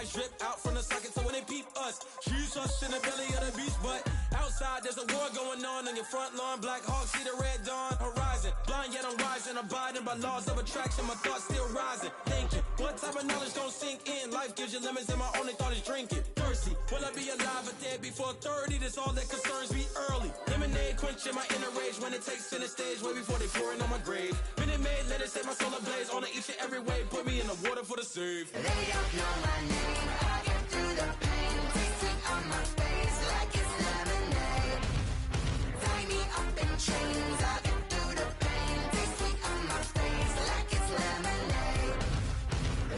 ice drip out from the socket, so when they peep us, she's us in the belly of the beast. But outside there's a war going on your front lawn. Black Hawk see the red dawn horizon. Blind yet I'm rising, abiding by laws of attraction. My thoughts still rising, thinking what type of knowledge don't sink in. Life gives you lemons and my only thought is drinking. Thirsty, will I be alive or dead before 30? That's all that concerns me early. Lemonade quenching my inner rage when it takes center stage, way before they pour it on my grave. Minute Maid, let it set my soul ablaze. On each and every way, put me in the water for the save. They don't know my name, I get through the pain. Taste it on my face like it's lemonade. Tie me up in chains, I get through the pain. Taste it on my face like it's lemonade.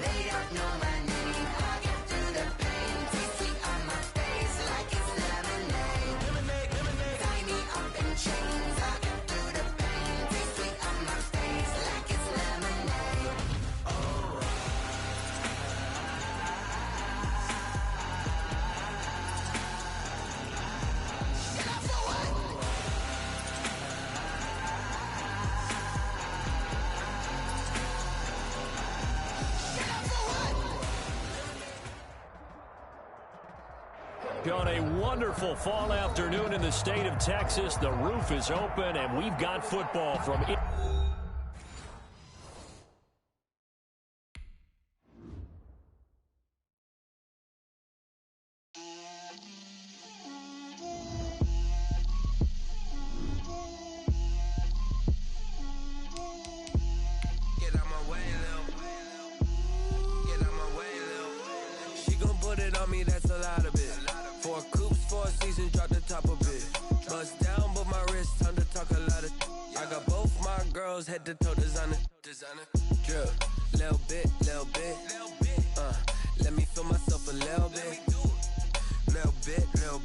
They don't know my name, I get through the pain. Taste it on my face like it's lemonade. Lemonade, lemonade. Tie me up in chains, I get through the pain. Taste it on my face like it's lemonade. Get up for what? Get up for what? On a wonderful fall afternoon in the state of Texas, the roof is open and we've got football from it. Get out my way, Lil. Get out my way, Lil. She gon' put it on me, that's a lot of it. 4 coops, 4 seasons, drop the top a bit. Bust down, but my wrist, time to talk a lot of. I got both my girls, head to toe designer. Drip, little bit, little bit. Let me feel myself a little bit. Little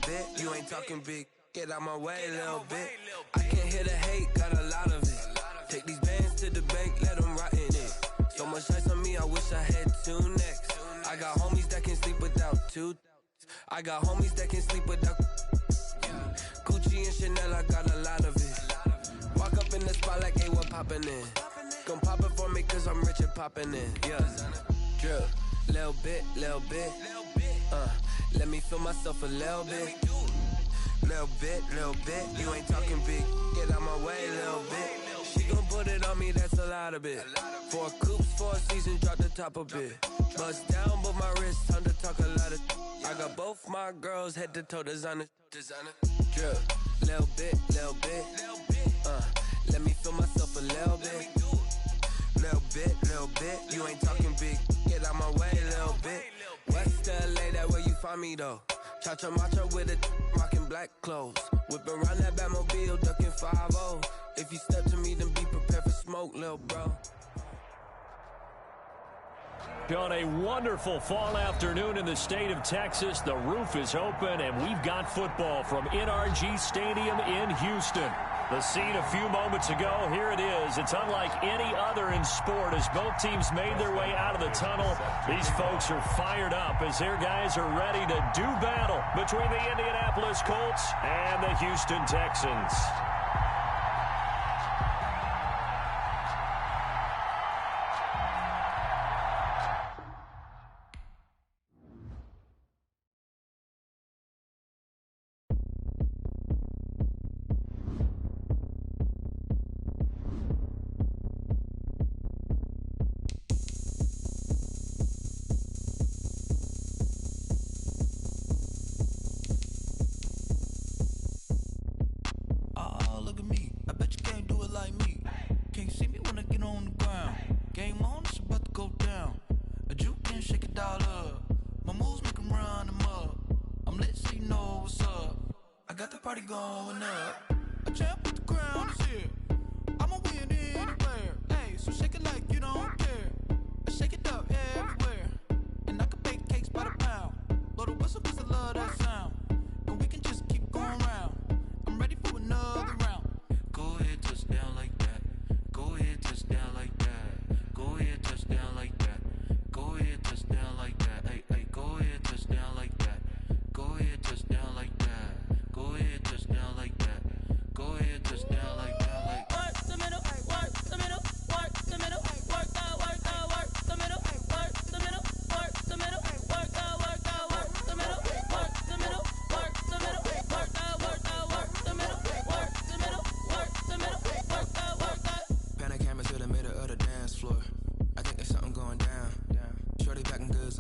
bit, you ain't talking big. Get out my way, little bit. I can't hear the hate, got a lot of it. Take these bands to the bank, let them rot in it. So much ice on me, I wish I had 2 necks. I got homies that can sleep without 2. I got homies that can sleep without. Gucci and Chanel, I got a lot of it. Walk up in the spot like, hey, what poppin' in? Gon' pop it for me, cause I'm rich and poppin' in. Yeah, drip, little bit. Let me feel myself a little bit. Little bit, you ain't talking big. Get out my way, little bit. She gon' put it on me, that's a lot of it. 4 coops, 4 seasons, drop the top a bit. Bust down, but my wrist, time to talk a lot of. I got both my girls, head to toe designer. Drip, little bit. Let me feel myself a little bit. Little bit, you ain't talking big. Get out my way, little bit. West LA, that where you find me though. Cha-cha matcha with it, rockin' black clothes. Whip around that Batmobile, ducking 5-0. If you step to me, then be prepared for smoke, lil' bro. On a wonderful fall afternoon in the state of Texas, the roof is open and we've got football from NRG Stadium in Houston. The scene a few moments ago, here it is. It's unlike any other in sport as both teams made their way out of the tunnel. These folks are fired up as their guys are ready to do battle between the Indianapolis Colts and the Houston Texans. Go ahead, touchdown like that.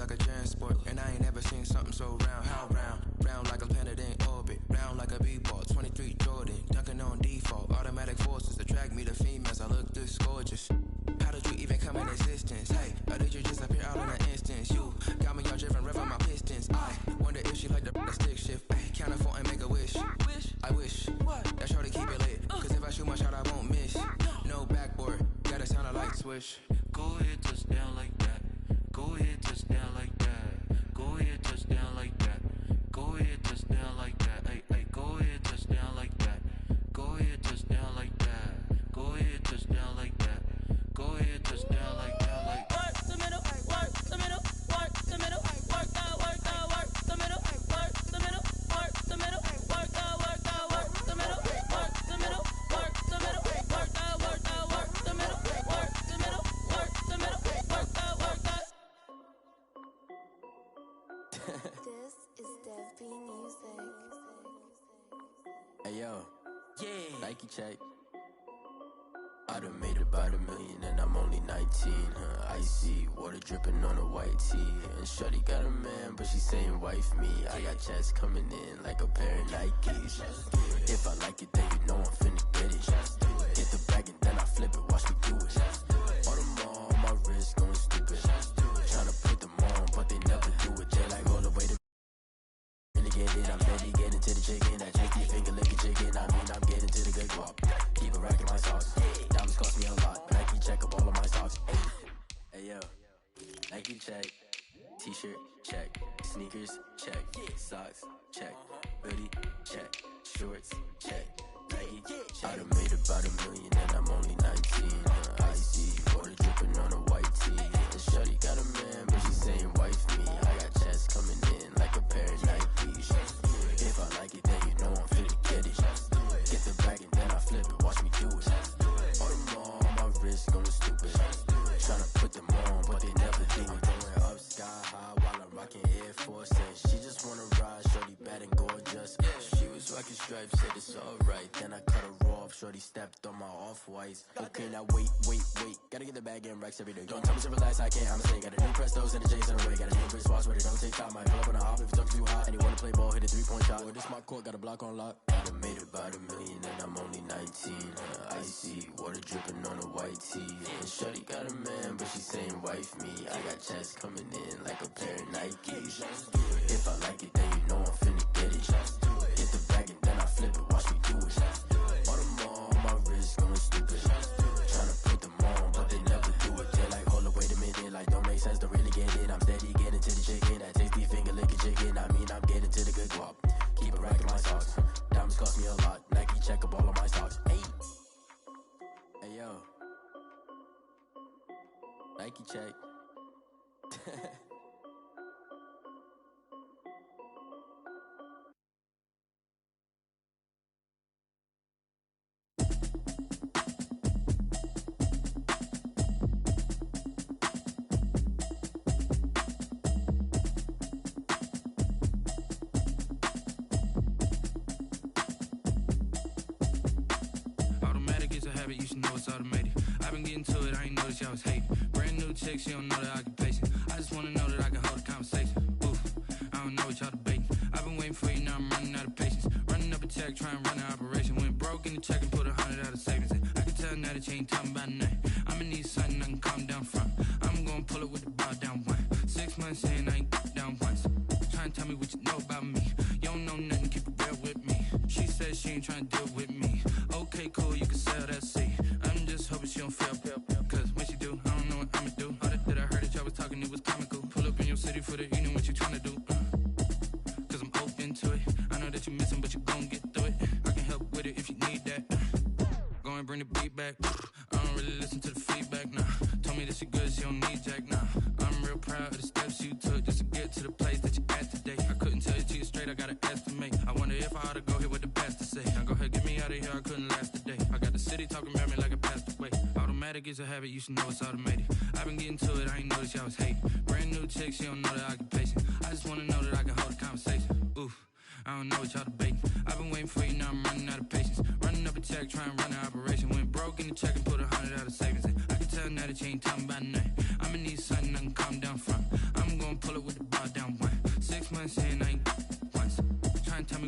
like a transport. And I ain't never seen something so round. How round? Round like a planet in orbit. Round like a b-ball. 23 Jordan. Dunking on default. Automatic forces attract me to females. I look this gorgeous. How did you even come in existence? Hey, or did you just appear out in an instance? You got me all driven, revving my pistons. I wonder if she like the stick shift. Ay, count it 4 and make a wish. I wish that shorty keep it lit. Cause if I shoot my shot, I won't miss. No backboard, gotta sound a light switch. Go ahead, touch down like that. Go ahead, touch down like that. Go ahead, touch down like that. Go ahead, touch down like that. Ay, ay, go ahead, touch down like that. Go ahead, touch down like that. Go ahead, touch down like that. Go ahead, touch down like that. Like work the middle, work the middle, work the middle, work that, work the middle, work the middle, work the middle, work that, work the middle, work the middle, work the middle, work that, work the middle, work the middle, work the middle, work that, work that. This is Dev B Music. Hey yo, yeah, Nike check. I done made about $1 million and I'm only 19, icy, water dripping on a white tee. And shorty got a man, but she saying wife me. I got checks coming in like a pair of Nikes. If I like it, then you know I'm finna get it. Get the bag and then I flip it, watch me do it. All them all on my wrist going stupid. Tryna put them on, but they never do it. They like all the way to really get it. I'm steady getting to the chicken. That tasty finger licking chicken. I mean, I'm getting to the good guap. Keep it racking my sauce. Diamonds cost me a lot. Nike check up all of my socks. Hey yo, Nike check. T-shirt check. Sneakers check. Socks check. Hoodie check. Shorts check. Nike check. I done made about $1 million and I'm only 19. Icy, water dripping on a white tee. And shorty got a man, but she saying wife me. I got checks coming in like a pair of Nikes. If I like it, then you know I'm finna get it. Get the bag and then I flip it, watch me do it. All them all on my wrist going stupid. Tryna put them on, but they never do it. Going up sky high while I'm rocking Air Force. And she just wanna ride, shorty bad and gorgeous. She was rocking stripes, said it's alright. Then I cut her off, shorty stepped on my off-whites. Okay, now wait. Gotta get the bag and racks every day. Don't tell me to relax, I can't, I'ma say. Got a new Prestos and a J's in the way. Got a new wristwatch where they don't take time. Might pull up on a hop if it's talking too hot. And they wanna play ball, hit a 3-point shot. Well, this my court, got a block on lock. I done made about $1 million and I'm only 19. Icy, water dripping on a white tee. And shorty got a man, but she saying wife me. I got checks coming in like a pair of Nikes. If I like it, then you know I'm finna get it. Get the bag and then I flip it, watch me do it. All them all on my wrist going stupid. Tryna put them on, but they never do it. They're like, hold up, wait a minute, like don't make sense to really get it. I'm steady getting to the chicken, that tasty finger licking chicken. I mean, I'm getting to the good guap. Keep it racking my socks. Diamonds cost me a lot. Nike check up all of my socks. Hey yo, Nike check. automatic is a habit, you should know it's automated. I've been getting to it, I ain't noticed y'all was hating. Brand new chick, she don't know the occupation. I just wanna know that I can hold a conversation. Oof, I don't know what y'all debating. I've been waiting for you, now I'm running out of patience. Running up a check, trying to run an operation. Went broke in the check and put 100 out of savings in. I can tell now that you ain't talking about nothing. I'ma need something I can calm down from. I'm gonna pull it with the bow down one. 6 months saying I ain't down once. Trying to tell me what you know about me. You don't know nothing, keep it real with me. She says she ain't trying to deal with me. Okay, cool, you can sell that seat. I'm just hoping she don't feel. Cause when she do, I don't know what I'ma do. All that I heard that y'all was talking, it was comical. Pull up in your city for the evening, what you tryna do? Cause I'm open to it. I know that you missing, but you gon' get through it. I can help with it if you need that. Go and bring the beat back. I don't really listen to the feedback, nah. Told me that she good, she don't need jack, nah. I'm real proud of the steps you took just to get to the place that you at today. I couldn't tell you to you straight, I gotta estimate. I wonder if I ought to go here with the best to say. Now go ahead, get me out of here, I couldn't last a day. I got the city talking about me like I passed away. Automatic is a habit, you should know it's automated. I've been getting to it, I ain't noticed y'all was hating. Brand new chick, she don't know the occupation. I just wanna know that I can hold a conversation. Oof, I don't know what y'all debating. I've been waiting for you, now I'm running out of patience. Running up a check, trying to run an operation. Went broke in the check and put 100 out of savings in. I can tell now that you ain't talking about nothing. I'ma need something I can calm down from. I'm gonna pull it with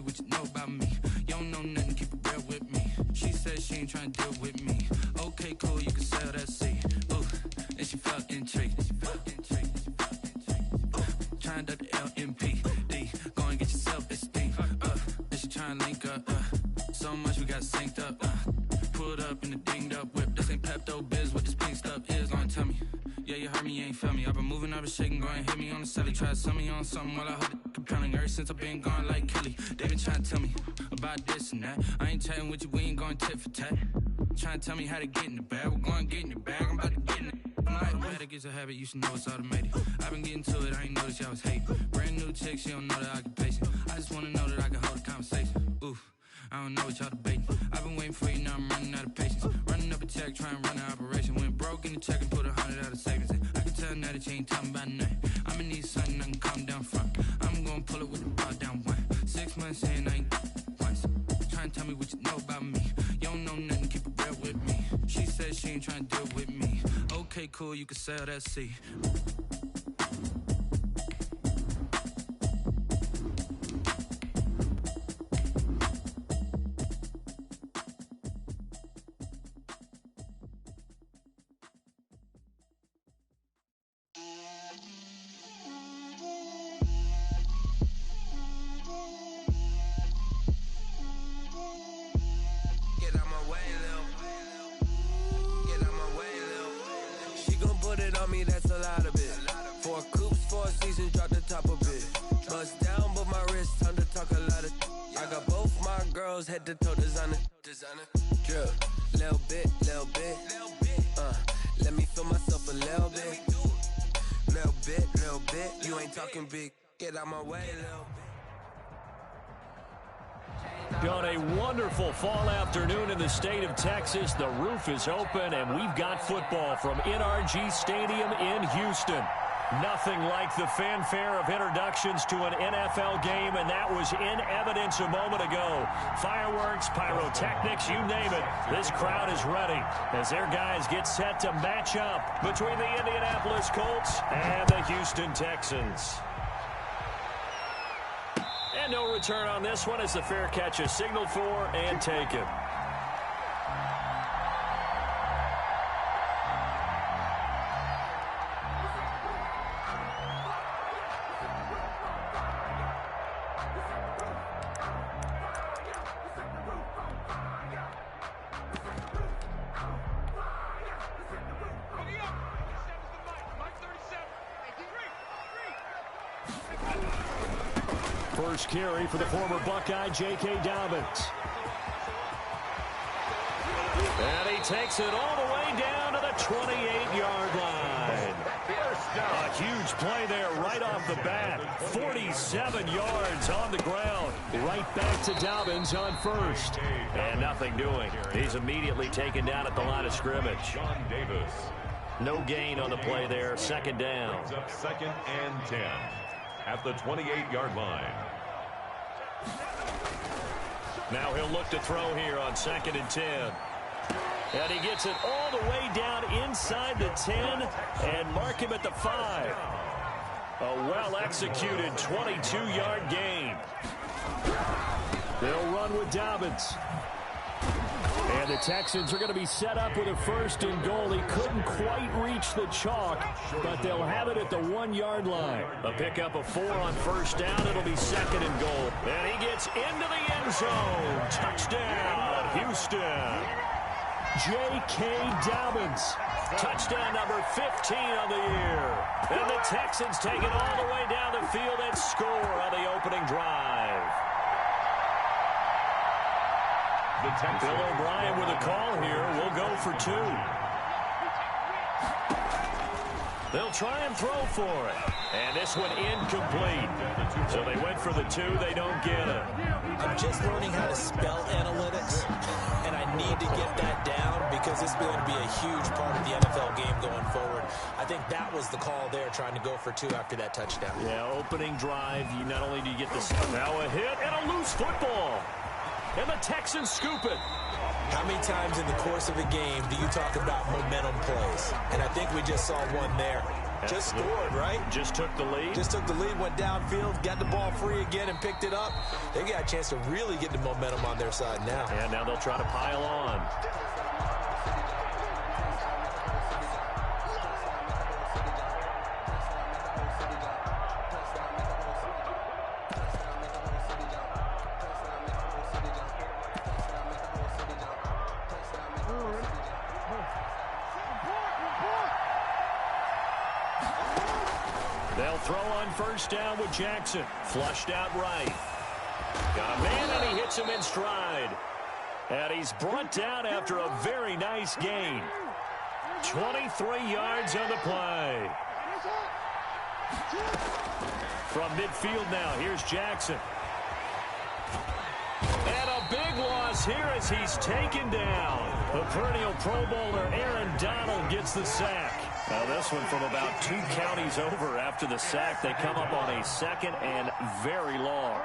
me what you know about me. You don't know nothing, keep it real with me. She said she ain't trying to deal with me. Okay, cool, you can sell that seed. Ooh, and she felt intrigued. Trying to duck the LMPD. Go and get your self-esteem. And she trying to link up. So much we got synced up. Pulled up in the dinged up whip. This ain't Pepto-Biz, what this pink stuff is. Gonna tell me. Yeah, you heard me, you ain't felt me. I've been moving, I've been shaking, go and hit me on the celly. Try to sell me on something while I hold it compelling. Ever since I've been gone like Kelly, they been trying to tell me about this and that. I ain't chatting with you, we ain't going tit for tat. Trying to tell me how to get in the bag. We're going to get in the bag, I'm about to get in it. Automatic is a habit, you should know it's automated. I've been getting to it, I ain't noticed y'all was hating. Brand new chick, she don't know the occupation. I just wanna know that I can hold a conversation. Oof, I don't know what y'all debating. I've been waiting for you, now I'm running out of patience. Running up a check, trying to run an operation. Went broke in the check and put 100 out of savings in. I can tell now that you ain't talking about nothing. I'ma need something I can calm down from. I'm gonna pull it with the ball down one. 6 months in, I ain't once. Trying to tell me what you know about me. You don't know nothing, keep it real with me. She said she ain't trying to deal with me. Okay, cool, you can sell that seed. Head to toe designer, drip, little bit, let me feel myself a little bit, you ain't talking big, get out my way, little bit. On a wonderful fall afternoon in the state of Texas, the roof is open and we've got football from NRG Stadium in Houston. Nothing like the fanfare of introductions to an NFL game, and that was in evidence a moment ago. Fireworks, pyrotechnics, you name it. This crowd is ready as their guys get set to match up between the Indianapolis Colts and the Houston Texans. And no return on this one as the fair catch is signaled for and taken. First carry for the former Buckeye, J.K. Dobbins. And he takes it all the way down to the 28-yard line. A huge play there right off the bat. 47 yards on the ground. Right back to Dobbins on first. And nothing doing. He's immediately taken down at the line of scrimmage. No gain on the play there. Second down. Second and 10 at the 28-yard line. Now he'll look to throw here on 2nd and 10. And he gets it all the way down inside the 10 and mark him at the 5. A well-executed 22-yard gain. They'll run with Dobbins. And the Texans are going to be set up with a 1st and goal. He couldn't quite reach the chalk, but they'll have it at the 1-yard line. A pickup of 4 on 1st down. It'll be 2nd and goal. And he gets into the end zone. Touchdown, Houston. J.K. Dobbins. Touchdown number 15 on the year. And the Texans take it all the way down the field and score on the opening drive. Bill O'Brien with a call here. We'll go for 2. They'll try and throw for it. And this one incomplete. So they went for the 2. They don't get it. I'm just learning how to spell analytics, and I need to get that down because it's going to be a huge part of the NFL game going forward. I think that was the call there, trying to go for 2 after that touchdown. Yeah, opening drive. You not only do you get the now a hit and a loose football. And the Texans scoop it. How many times in the course of a game do you talk about momentum plays? And I think we just saw one there. Just scored, right? Just took the lead. Just took the lead, went downfield, got the ball free again, and picked it up. They got a chance to really get the momentum on their side now. And now they'll try to pile on. They'll throw on first down with Jackson. Flushed out right. Got a man, and he hits him in stride. And he's brought down after a very nice gain. 23 yards on the play. From midfield now, here's Jackson. And a big loss here as he's taken down. The perennial Pro Bowler Aaron Donald gets the sack. Now this one from about 2 counties over after the sack. They come up on a second and very long.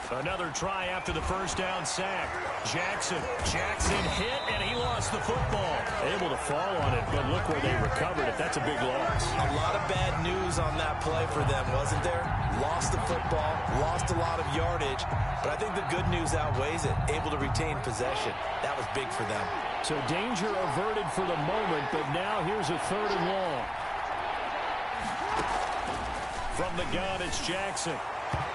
Another try after the first down sack. Jackson hit, and he lost the football. Able to fall on it, but look where they recovered it. That's a big loss. A lot of bad news on that play for them, wasn't there? Lost the football, lost a lot of yardage, but I think the good news outweighs it. Able to retain possession. That was big for them. So danger averted for the moment, but now here's a 3rd and long. From the gun, it's Jackson.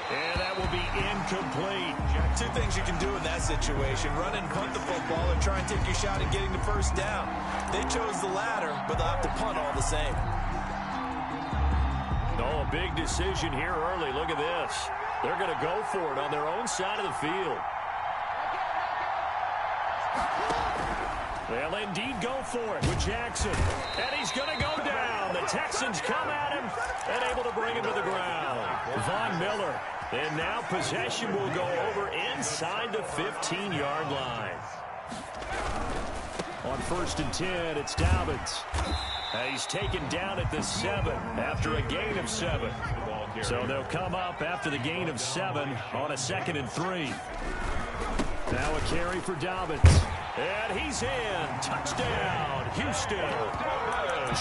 And that will be incomplete. 2 things you can do in that situation. Run and punt the football or try and take your shot at getting the first down. They chose the latter, but they'll have to punt all the same. Oh, a big decision here early. Look at this. They're going to go for it on their own side of the field. They'll indeed go for it with Jackson. And he's going to go down. The Texans come at him and able to bring him to the ground. Von Miller. And now possession will go over inside the 15-yard line. On 1st and 10, it's Dobbins. He's taken down at the 7 after a gain of 7. So they'll come up after the gain of 7 on a 2nd and 3. Now a carry for Dobbins. And he's in. Touchdown, Houston.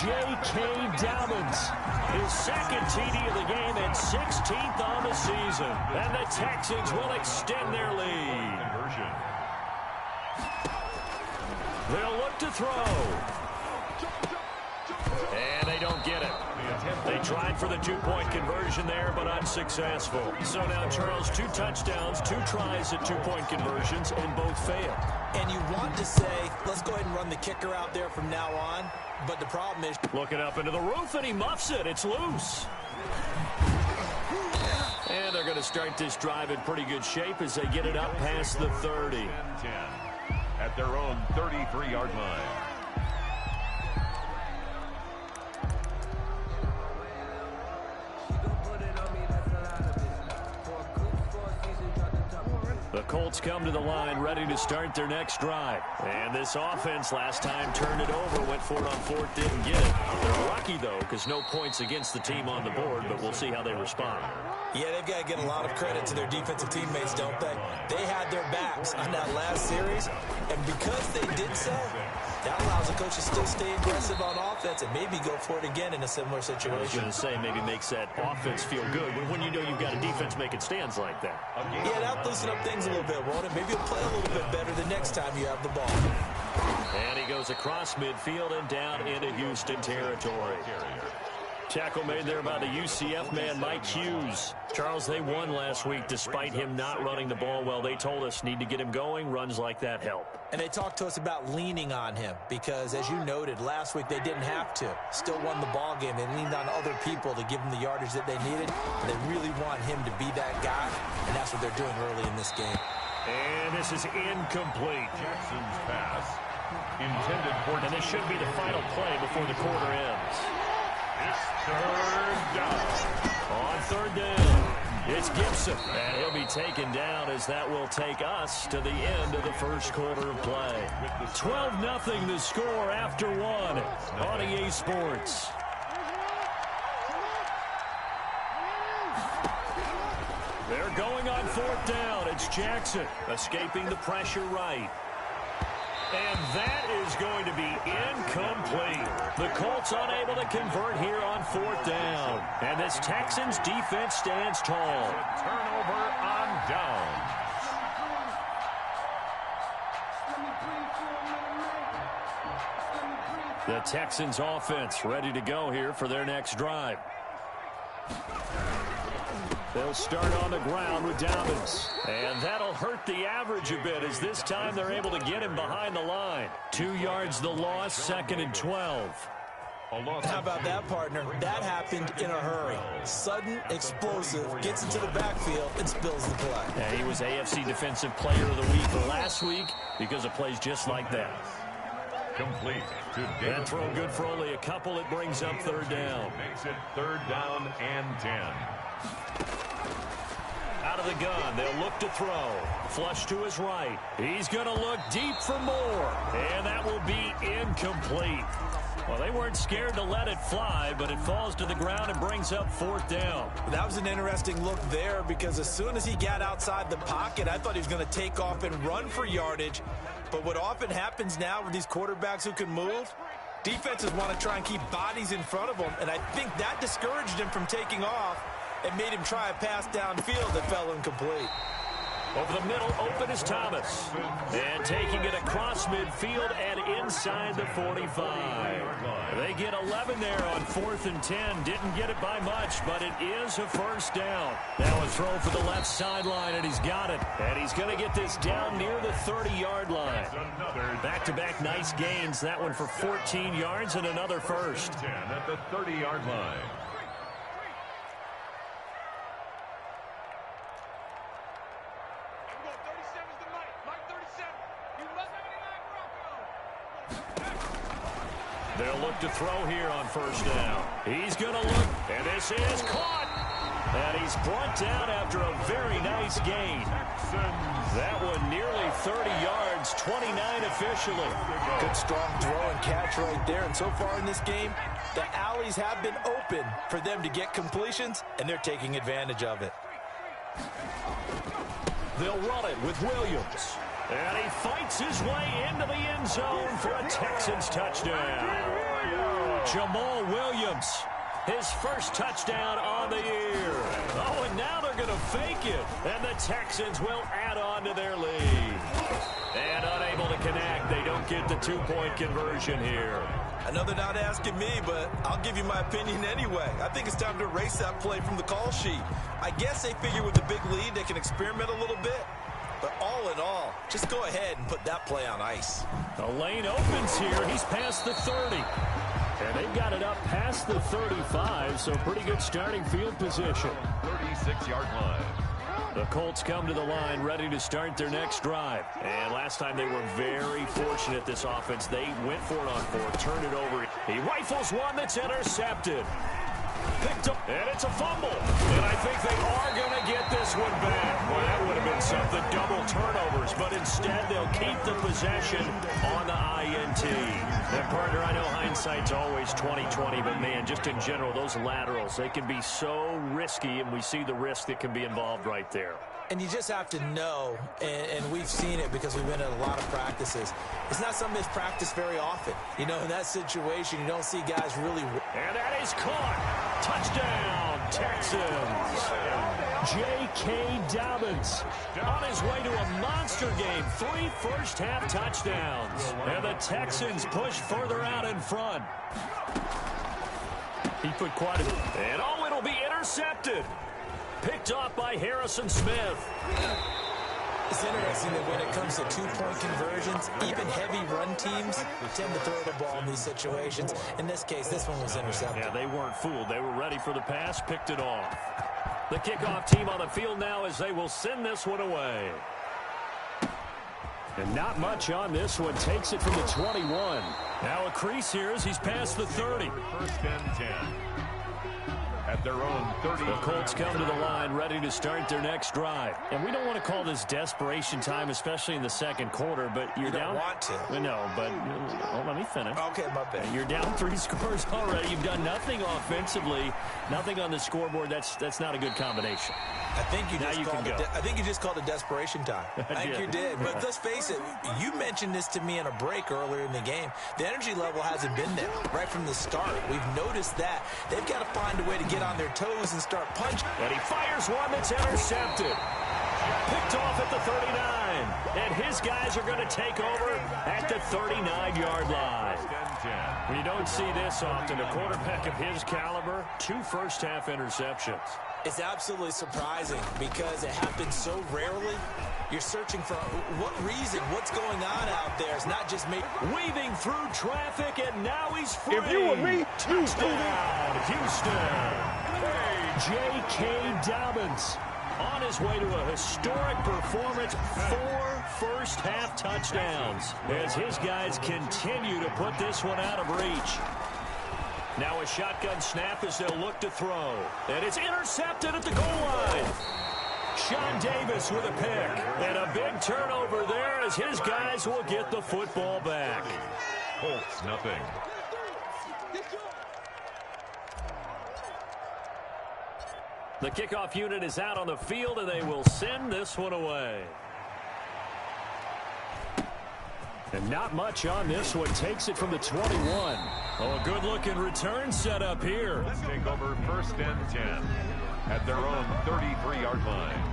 J.K. Dobbins. His 2nd TD of the game and 16th on the season. And the Texans will extend their lead. They'll look to throw. And they don't get it. They tried for the 2-point conversion there, but unsuccessful. So now, Charles, 2 touchdowns, 2 tries at 2-point conversions, and both failed. And you want to say, let's go ahead and run the kicker out there from now on. But the problem is... Looking up into the roof, and he muffs it. It's loose. And they're going to start this drive in pretty good shape as they get it up past the 30. 10 at their own 33-yard line. The Colts come to the line ready to start their next drive. And this offense last time turned it over, went for it on 4th, didn't get it. They're lucky, though, because no points against the team on the board, but we'll see how they respond. Yeah, they've got to get a lot of credit to their defensive teammates, don't they? They had their backs on that last series, and because they did so, that allows the coach to still stay aggressive on offense and maybe go for it again in a similar situation. I was going to say, maybe makes that offense feel good when you know you've got a defense making stands like that. Yeah, that'll loosen up things a little bit, won't it? Maybe you'll play a little bit better the next time you have the ball. And he goes across midfield and down into Houston territory. Tackle made there by the UCF man, Mike Hughes. Charles, they won last week despite him not running the ball well. They told us need to get him going. Runs like that help. And they talked to us about leaning on him because, as you noted, last week they didn't have to. Still won the ball game. They leaned on other people to give them the yardage that they needed. And they really want him to be that guy, and that's what they're doing early in this game. And this is incomplete. Jackson's pass intended for... And this should be the final play before the quarter ends. It's 3rd down. On 3rd down, it's Gibson. And he'll be taken down as that will take us to the end of the first quarter of play. 12-0 the score after 1 on EA Sports. They're going on 4th down. It's Jackson escaping the pressure right. And that is going to be incomplete. The Colts unable to convert here on 4th down. And this Texans defense stands tall. Turnover on down. The Texans offense ready to go here for their next drive. They'll start on the ground with Dobbins. And that'll hurt the average a bit as this time they're able to get him behind the line. 2 yards the loss, 2nd and 12. How about that, partner? That happened in a hurry. Sudden, explosive, gets into the backfield, and spills the play. Yeah, he was AFC Defensive Player of the Week last week because of plays just like that. Complete. That throw good for only a couple. It brings up 3rd down. Makes it 3rd down and 10. Out of the gun, they'll look to throw. Flush to his right. He's going to look deep for more. And that will be incomplete. Well, they weren't scared to let it fly, but it falls to the ground and brings up 4th down. That was an interesting look there because as soon as he got outside the pocket, I thought he was going to take off and run for yardage. But what often happens now with these quarterbacks who can move, defenses want to try and keep bodies in front of them, and I think that discouraged him from taking off and made him try a pass downfield that fell incomplete. Over the middle, open is Thomas. And taking it across midfield and inside the 45. They get 11 there on 4th and 10. Didn't get it by much, but it is a 1st down. Now a throw for the left sideline, and he's got it. And he's going to get this down near the 30-yard line. Back-to-back nice gains. That one for 14 yards and another 1st. 10 at the 30-yard line. They'll look to throw here on 1st down. He's going to look, and this is caught. And he's brought down after a very nice gain. That one nearly 30 yards, 29 officially. Good strong throw and catch right there. And so far in this game, the alleys have been open for them to get completions, and they're taking advantage of it. They'll run it with Williams. And he fights his way into the end zone for a Texans touchdown. Jamal Williams, his 1st touchdown on the year. Oh, and now they're going to fake it. And the Texans will add on to their lead. And unable to connect. They don't get the 2-point conversion here. I know they're not asking me, but I'll give you my opinion anyway. I think it's time to erase that play from the call sheet. I guess they figure with the big lead they can experiment a little bit. But all in all, just go ahead and put that play on ice. The lane opens here. He's past the 30. And they've got it up past the 35, so pretty good starting field position. 36-yard line. The Colts come to the line ready to start their next drive. And last time they were very fortunate, this offense. They went for it on 4th, turned it over. He rifles one that's intercepted. Picked up, and it's a fumble. And I think they are going to get this one back. Well, that would have been something, double turnovers, but instead they'll keep the possession on the INT. And partner, I know hindsight's always 20/20, but man, just in general, those laterals, they can be so risky, and we see the risk that can be involved right there. And you just have to know, and we've seen it because we've been at a lot of practices. It's not something that's practiced very often. You know, in that situation, you don't see guys really. And that is caught. Touchdown, Texans. J.K. Dobbins on his way to a monster game. 3 first-half touchdowns. And the Texans push further out in front. He put quite a... And oh, it'll be intercepted. Picked off by Harrison Smith. It's interesting that when it comes to 2-point conversions, even heavy run teams tend to throw the ball in these situations. In this case, this one was intercepted. Yeah, they weren't fooled. They were ready for the pass, picked it off. The kickoff team on the field now as they will send this one away. And not much on this one. Takes it from the 21. Now a crease here as he's past the 30. 1st and 10. at their own 30. The Colts come to the line ready to start their next drive. And we don't want to call this desperation time, especially in the second quarter, but you're down. You don't want to. No, but let me finish. Okay, my bad. You're down 3 scores already. You've done nothing offensively, nothing on the scoreboard. That's not a good combination. I think you just called it desperation time. I think you did. But let's face it, you mentioned this to me in a break earlier in the game. The energy level hasn't been there right from the start. We've noticed that. They've got to find a way to get on their toes and start punching. And he fires one that's intercepted. Picked off at the 39. And his guys are going to take over at the 39-yard line. When you don't see this often, a quarterback of his caliber, 2 first-half interceptions. It's absolutely surprising because it happens so rarely. You're searching for what reason, what's going on out there. It's not just me. Weaving through traffic, and now he's free. If you were me, touchdown, Houston. J.K. Dobbins on his way to a historic performance, 4 first-half touchdowns as his guys continue to put this one out of reach. Now a shotgun snap as they'll look to throw. And it's intercepted at the goal line. Sean Davis with a pick. And a big turnover there as his guys will get the football back. Colts, nothing. The kickoff unit is out on the field, and they will send this one away. And not much on this one. Takes it from the 21. Oh, a good-looking return set up here. Let's take over 1st and 10 at their own 33-yard line.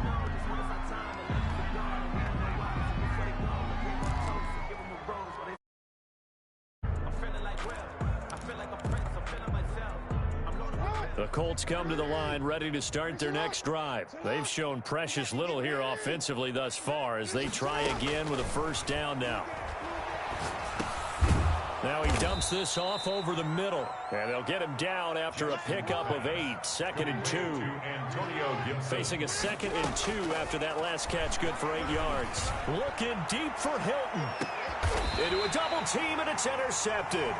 The Colts come to the line ready to start their next drive. They've shown precious little here offensively thus far as they try again with a first down now. Now he dumps this off over the middle. And they'll get him down after a pickup of 8. 2nd and 2. Facing a 2nd and 2 after that last catch, good for 8 yards. Looking deep for Hilton. Into a double team, and it's intercepted.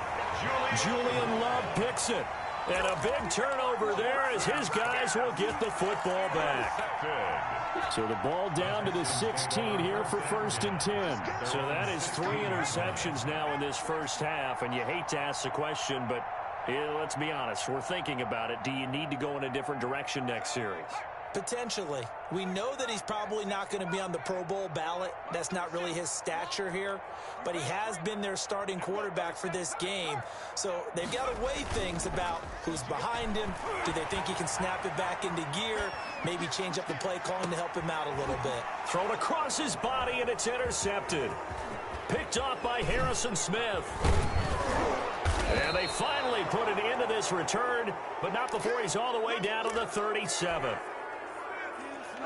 Julian Love picks it. And a big turnover there as his guys will get the football back. So the ball down to the 16 here for 1st and 10. So that is 3 interceptions now in this first half. And you hate to ask the question, but let's be honest. We're thinking about it. Do you need to go in a different direction next series? Potentially. We know that he's probably not going to be on the Pro Bowl ballot. That's not really his stature here. But he has been their starting quarterback for this game. So they've got to weigh things about who's behind him. Do they think he can snap it back into gear? Maybe change up the play calling to help him out a little bit. Thrown across his body, and it's intercepted. Picked off by Harrison Smith. And they finally put an end to this return, but not before he's all the way down to the 37.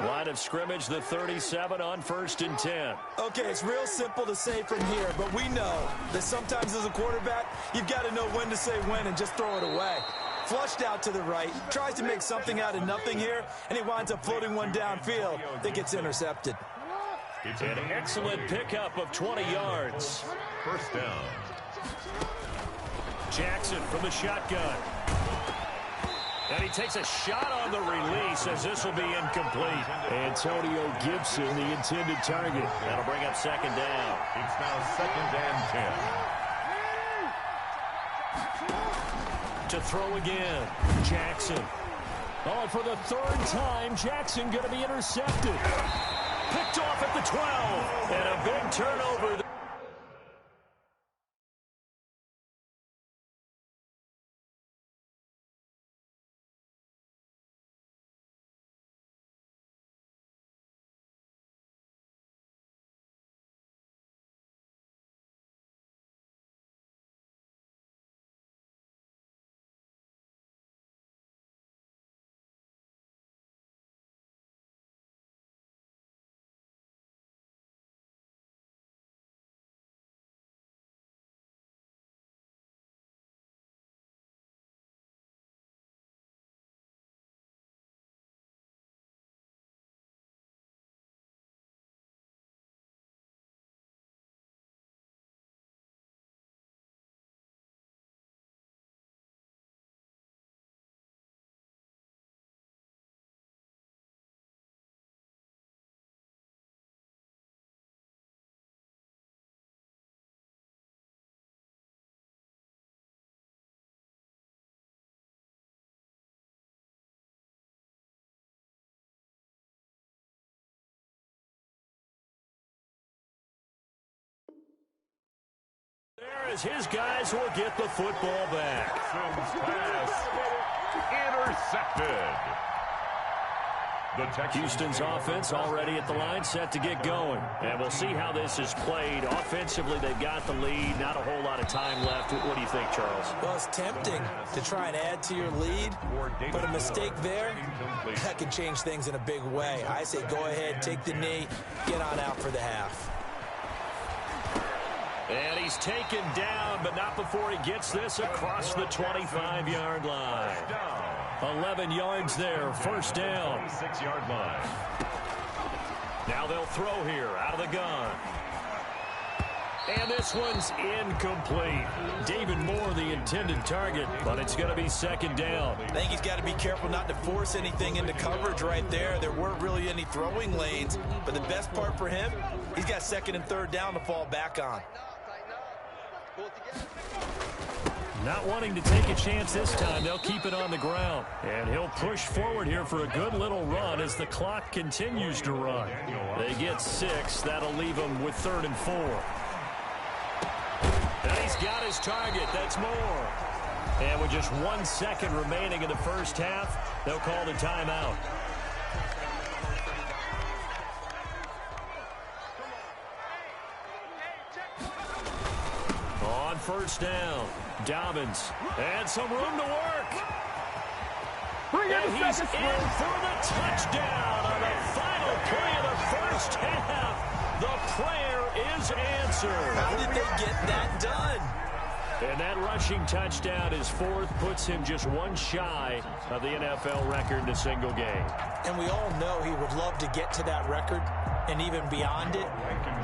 Line of scrimmage, the 37 on 1st and 10. Okay, it's real simple to say from here, but we know that sometimes as a quarterback, you've got to know when to say when and just throw it away. Flushed out to the right, tries to make something out of nothing here, and he winds up floating one downfield that gets intercepted. It's an excellent pickup of 20 yards. First down. Jackson from the shotgun. And he takes a shot on the release as this will be incomplete. Antonio Gibson, the intended target. That'll bring up 2nd down. It's now 2nd and 10. To throw again, Jackson. Oh, and for the 3rd time, Jackson going to be intercepted. Picked off at the 12. And a big turnover. as his guys will get the football back. Intercepted. Houston's offense already at the line, set to get going. And we'll see how this is played. Offensively, they've got the lead. Not a whole lot of time left. What do you think, Charles? Well, it's tempting to try and add to your lead, but a mistake there, that can change things in a big way. I say go ahead, take the knee, get on out for the half. And he's taken down, but not before he gets this across the 25-yard line. 11 yards there, first down. 26-yard line. Now they'll throw here out of the gun. And this one's incomplete. David Moore, the intended target, but it's going to be second down. I think he's got to be careful not to force anything into coverage right there. There weren't really any throwing lanes, but the best part for him, he's got second and third down to fall back on. Not wanting to take a chance this time, they'll keep it on the ground. And he'll push forward here for a good little run as the clock continues to run. They get 6. That'll leave them with 3rd and 4. And he's got his target. That's Moore. And with just 1 second remaining in the first half, they'll call the timeout. On first down, Dobbins, and some room to work. And he's in for the touchdown on the final play of the first half. The prayer is answered. How did they get that done? And that rushing touchdown is 4th, puts him just 1 shy of the NFL record in a single game. And we all know he would love to get to that record and even beyond it,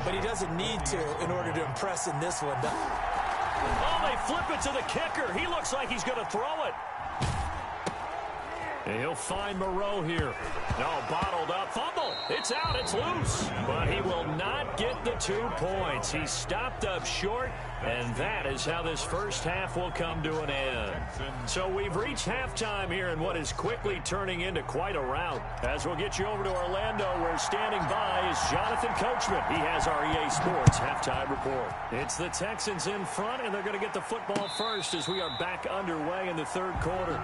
but he doesn't need to in order to impress in this one. Oh, they flip it to the kicker. He looks like he's going to throw it. And he'll find Moreau here. No, bottled up. Fumble. It's out. It's loose. But he will not get the 2 points. He stopped up short, and that is how this first half will come to an end. So we've reached halftime here in what is quickly turning into quite a rout. As we'll get you over to Orlando, where standing by is Jonathan Coachman. He has our EA Sports halftime report. It's the Texans in front, and they're going to get the football first as we are back underway in the 3rd quarter.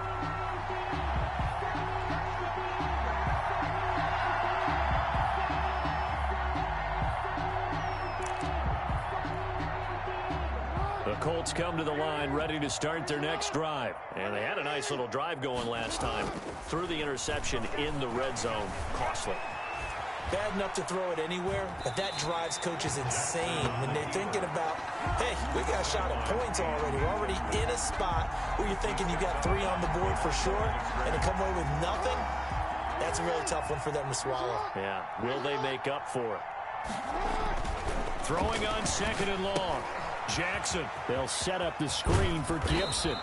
The Colts come to the line ready to start their next drive. And they had a nice little drive going last time. Threw the interception in the red zone. Costly. Bad enough to throw it anywhere, but that drives coaches insane when they're thinking about, hey, we got a shot at points already. We're already in a spot where you're thinking you got 3 on the board for sure, and to come away with nothing, that's a really tough one for them to swallow. Yeah, will they make up for it? Throwing on 2nd and long. Jackson. They'll set up the screen for Gibson.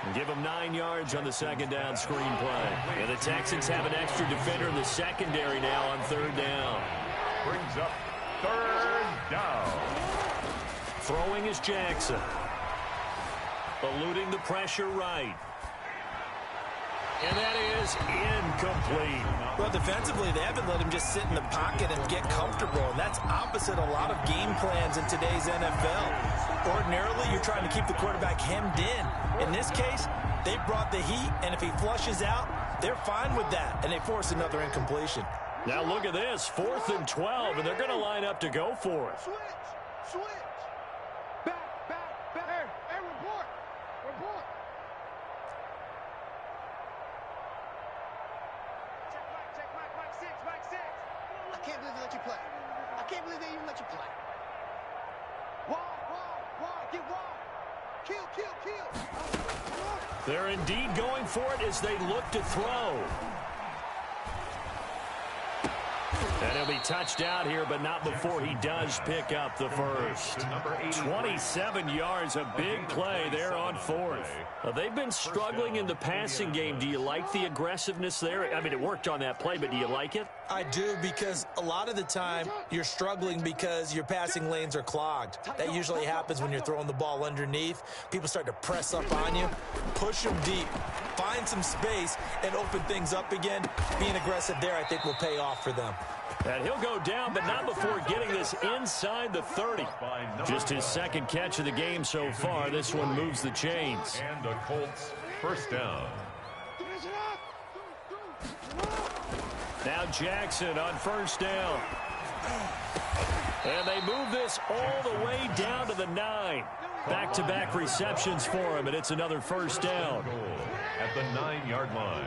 And give him 9 yards on the 2nd down screen play. And the Texans have an extra defender in the secondary now on 3rd down. Brings up 3rd down. Throwing is Jackson. Eluding the pressure right. And that is incomplete. Well, defensively, they haven't let him just sit in the pocket and get comfortable, and that's opposite a lot of game plans in today's NFL. Ordinarily, you're trying to keep the quarterback hemmed in. In this case, they brought the heat, and if he flushes out, they're fine with that, and they force another incompletion. Now look at this, 4th and 12, and they're going to line up to go for it. Switch. Back. Hey, report. Check, Mike 6. I can't believe they let you play. I can't believe they even let you play. Wide, get wide. Kill. They're indeed going for it as they look to throw. And he'll be touched out here, but not before he does pick up the first. 27 yards, a big play there on 4th. They've been struggling in the passing game. Do you like the aggressiveness there? I mean, it worked on that play, but do you like it? I do, because a lot of the time you're struggling because your passing lanes are clogged. That usually happens when you're throwing the ball underneath. People start to press up on you. Push them deep. Find some space and open things up again. Being aggressive there, I think, will pay off for them. And he'll go down, but not before getting this inside the 30. Just his second catch of the game so far. This one moves the chains. And the Colts first down. Now Jackson on first down. And they move this all the way down to the 9. Back-to-back receptions for him, and it's another first down. At the 9-yard line.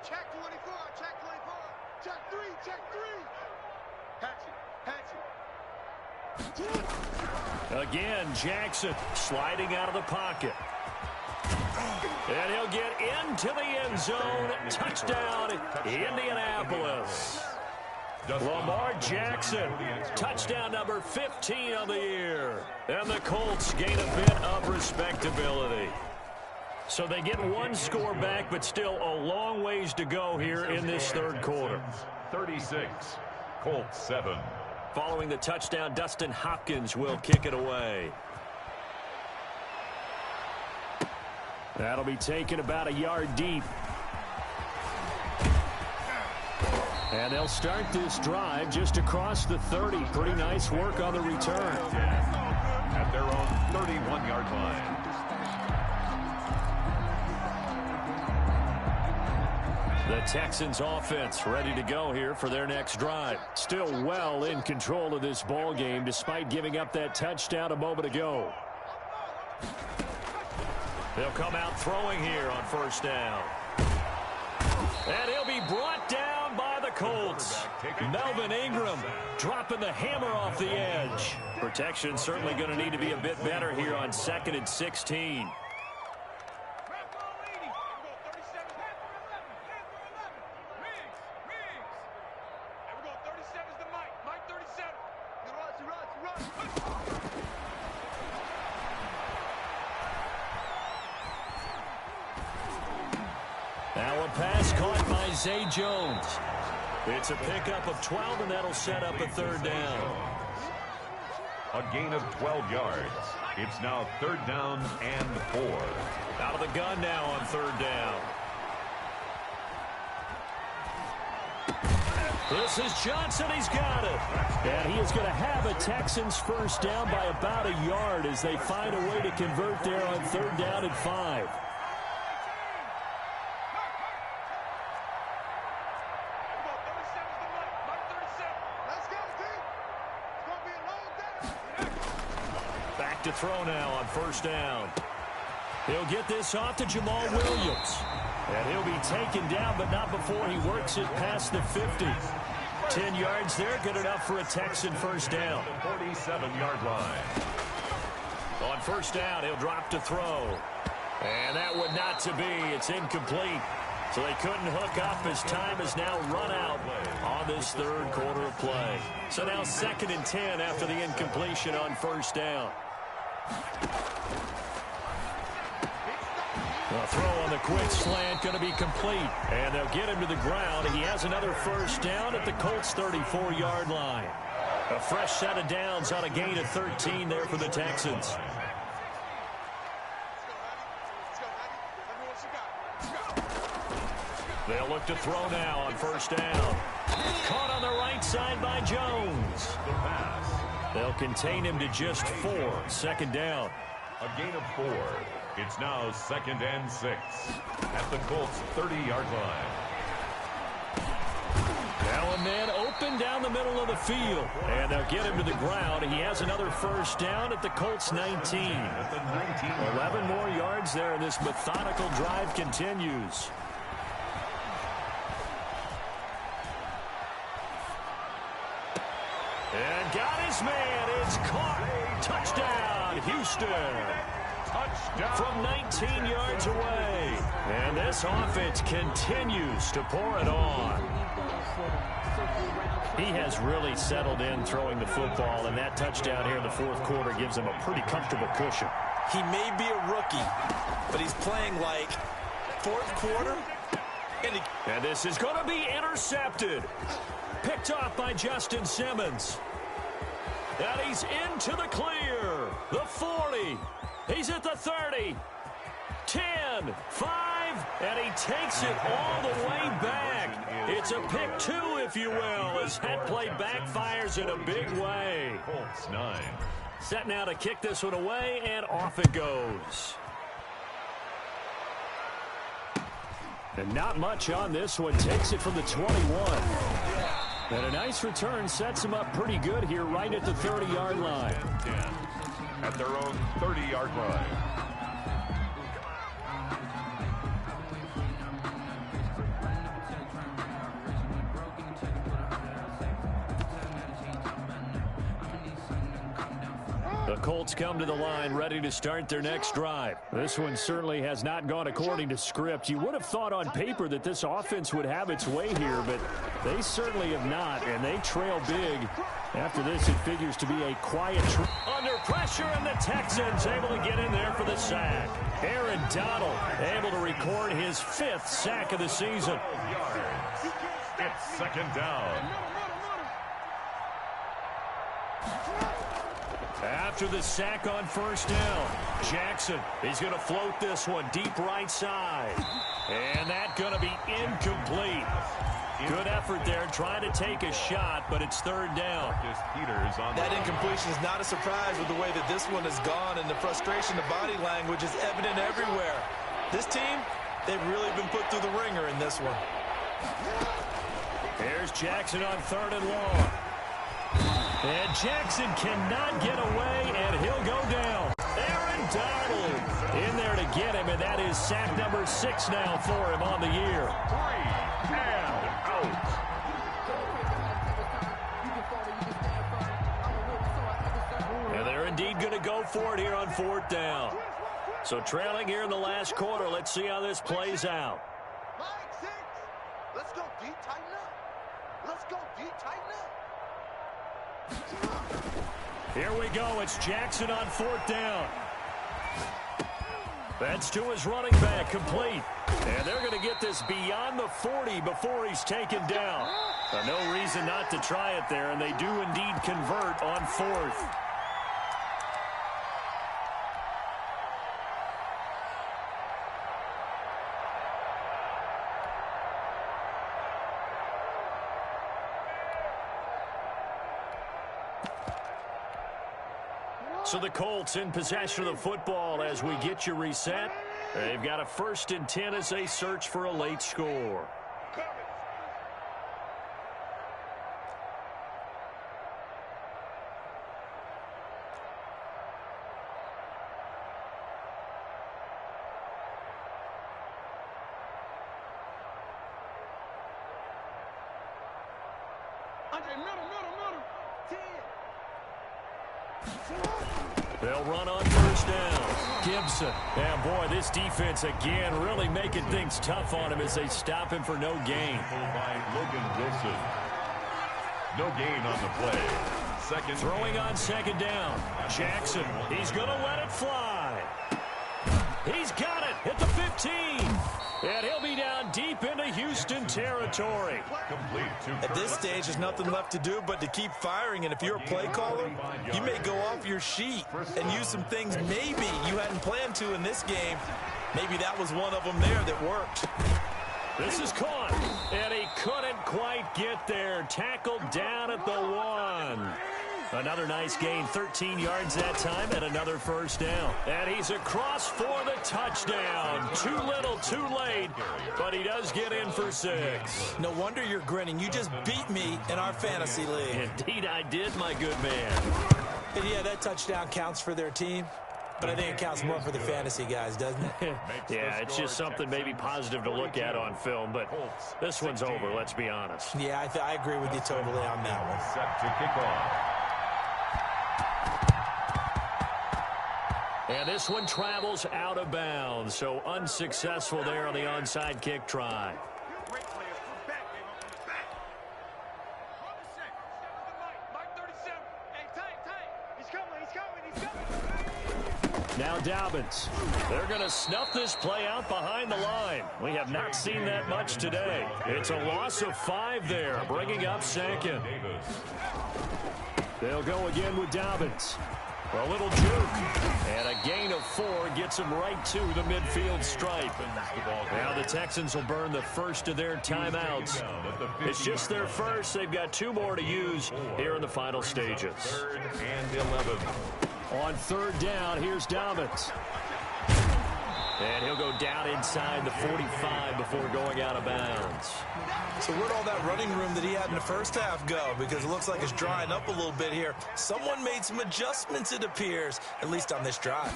Check 24, check 24, check 3, check 3. Hatchet, hatchet. Again, Jackson sliding out of the pocket. And he'll get into the end zone. Touchdown, Indianapolis. Lamar Jackson, touchdown number 15 of the year. And the Colts gain a bit of respectability. So they get one score back, but still a long ways to go here in this third quarter. 36, Colts 7. Following the touchdown, Dustin Hopkins will kick it away. That'll be taken about a yard deep. And they'll start this drive just across the 30. Pretty nice work on the return. At their own 31-yard line. The Texans offense ready to go here for their next drive. Still well in control of this ball game despite giving up that touchdown a moment ago. They'll come out throwing here on first down. And he'll be brought down by the Colts. Melvin Ingram dropping the hammer off the edge. Protection certainly going to need to be a bit better here on 2nd and 16. Now a pass caught by Zay Jones. It's a pickup of 12, and that'll set up a third down. A gain of 12 yards. It's now 3rd down and 4. Out of the gun now on 3rd down. This is Johnson. He's got it. And he is going to have a Texans first down by about a yard as they find a way to convert there on 3rd down and 5. To throw now on first down. He'll get this off to Jamal Williams. And he'll be taken down, but not before he works it past the 50. 10 yards there, good enough for a Texan first down. 47-yard line. On first down, he'll drop to throw. And that would not to be. It's incomplete. So they couldn't hook up as time is now run out on this third quarter of play. So now 2nd and 10 after the incompletion on first down. The throw on the quick slant going to be complete. And they'll get him to the ground. He has another first down at the Colts' 34-yard line. A fresh set of downs on a gain of 13 there for the Texans. They'll look to throw now on first down. Caught on the right side by Jones. The pass. They'll contain him to just 4. 2nd down. A gain of 4. It's now 2nd and 6 at the Colts' 30-yard line. Now and then open down the middle of the field. And they'll get him to the ground. He has another first down at the Colts' 19. 11 more yards there, and this methodical drive continues. And got his man. It's caught. Touchdown, Houston. Touchdown. From 19 yards away. And this offense continues to pour it on. He has really settled in throwing the football, and that touchdown here in the fourth quarter gives him a pretty comfortable cushion. He may be a rookie, but he's playing like fourth quarter. And this is going to be intercepted. Picked off by Justin Simmons. And he's into the clear. The 40. He's at the 30. 10, 5, And he takes it all the way back. It's a pick 2, if you will, as that play backfires in a big way. Colts 9. Set now to kick this one away, and off it goes. And not much on this one. Takes it from the 21. And a nice return sets him up pretty good here right at the 30-yard line. 10 at their own 30-yard line. The Colts come to the line ready to start their next drive. This one certainly has not gone according to script. You would have thought on paper that this offense would have its way here, but they certainly have not, and they trail big. After this, it figures to be a quiet under pressure, and the Texans able to get in there for the sack. Aaron Donald able to record his 5th sack of the season. It's second down. After the sack on first down, Jackson is going to float this one deep right side. And that's going to be incomplete. Good effort there trying to take a shot, but it's third down. That incompletion is not a surprise with the way that this one has gone, and the frustration, the body language is evident everywhere. This team, they've really been put through the ringer in this one. Here's Jackson on 3rd and long. And Jackson cannot get away, and he'll go down. Aaron Donald in there to get him, and that is sack number 6 now for him on the year. 3 and out. And they're indeed going to go for it here on 4th down. So trailing here in the last quarter, let's see how this plays out. 5-6. Let's go deep, tighten up. Let's go deep, tighten up. Here we go. It's Jackson on 4th down. That's to his running back, complete. And they're going to get this beyond the 40 before he's taken down. No reason not to try it there, and they do indeed convert on 4th. So the Colts in possession of the football as we get you reset. They've got a 1st and 10 as they search for a late score. They'll run on 1st down. Gibson. And boy, this defense again really making things tough on him as they stop him for no gain. By Logan Wilson. No gain on the play. Throwing on 2nd down. Jackson. He's going to let it fly. He's got it at the 15. And he'll be down deep into Houston territory. At this stage, there's nothing left to do but to keep firing. And if you're a play caller, you may go off your sheet and use some things maybe you hadn't planned to in this game. Maybe that was one of them there that worked. This is caught, and he couldn't quite get there. Tackled down at the 1. Another nice gain, 13 yards that time, and another 1st down. And he's across for the touchdown. Too little, too late, but he does get in for 6. No wonder you're grinning. You just beat me in our fantasy league. Indeed I did, my good man. And yeah, that touchdown counts for their team, but I think it counts more for the fantasy guys, doesn't it? Yeah, it's just something maybe positive to look at on film, but this one's over, let's be honest. Yeah, I agree with you totally on that one. Set to kick off. And this one travels out of bounds, so unsuccessful there on the onside kick try. Now Dobbins. They're going to snuff this play out behind the line. We have not seen that much today. It's a loss of 5 there, bringing up 2nd. They'll go again with Dobbins. A little juke. And a gain of 4 gets him right to the midfield stripe. Now the Texans will burn the first of their timeouts. It's just their first. They've got 2 more to use here in the final stages. 3rd and 11. On 3rd down, here's Dobbins. And he'll go down inside the 45 before going out of bounds. So where'd all that running room that he had in the first half go? Because it looks like it's drying up a little bit here. Someone made some adjustments, it appears, at least on this drive.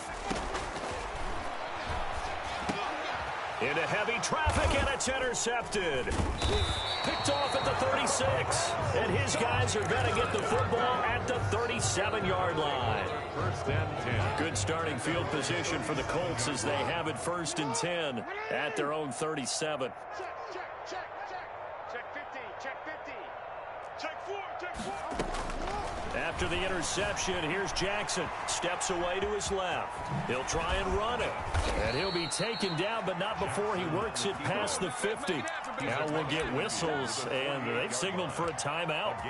Into heavy traffic, and it's intercepted. Picked off at the 36. And his guys are going to get the football at the 37-yard line. 1st and 10. Good starting field position for the Colts as they have it 1st and 10 at their own 37. Check 50, check 50. Check 4, check 4. After the interception, here's Jackson. Steps away to his left. He'll try and run it. And he'll be taken down, but not before he works it past the 50. Now we'll get whistles, and they've signaled for a timeout.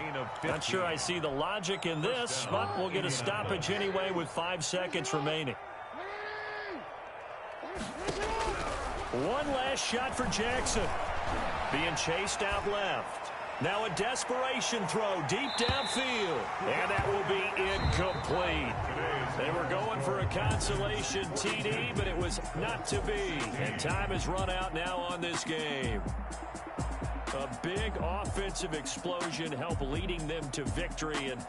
Not sure I see the logic in this, but we'll get a stoppage anyway with 5 seconds remaining. One last shot for Jackson. Being chased out left. Now a desperation throw deep downfield. And that will be incomplete. They were going for a consolation TD, but it was not to be. And time has run out now on this game. A big offensive explosion helped leading them to victory. And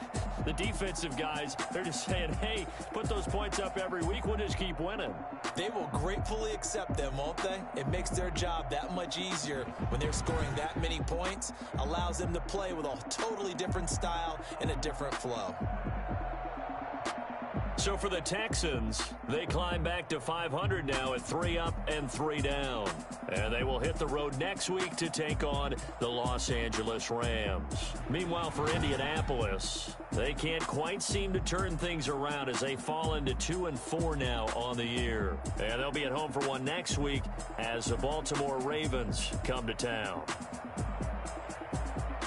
the defensive guys, they're just saying, hey, put those points up every week. We'll just keep winning. They will gratefully accept them, won't they? It makes their job that much easier when they're scoring that many points. Allows them to play with a totally different style and a different flow. So for the Texans, they climb back to 500 now at 3 up and 3 down. And they will hit the road next week to take on the Los Angeles Rams. Meanwhile, for Indianapolis, they can't quite seem to turn things around as they fall into 2-4 now on the year. And they'll be at home for one next week as the Baltimore Ravens come to town.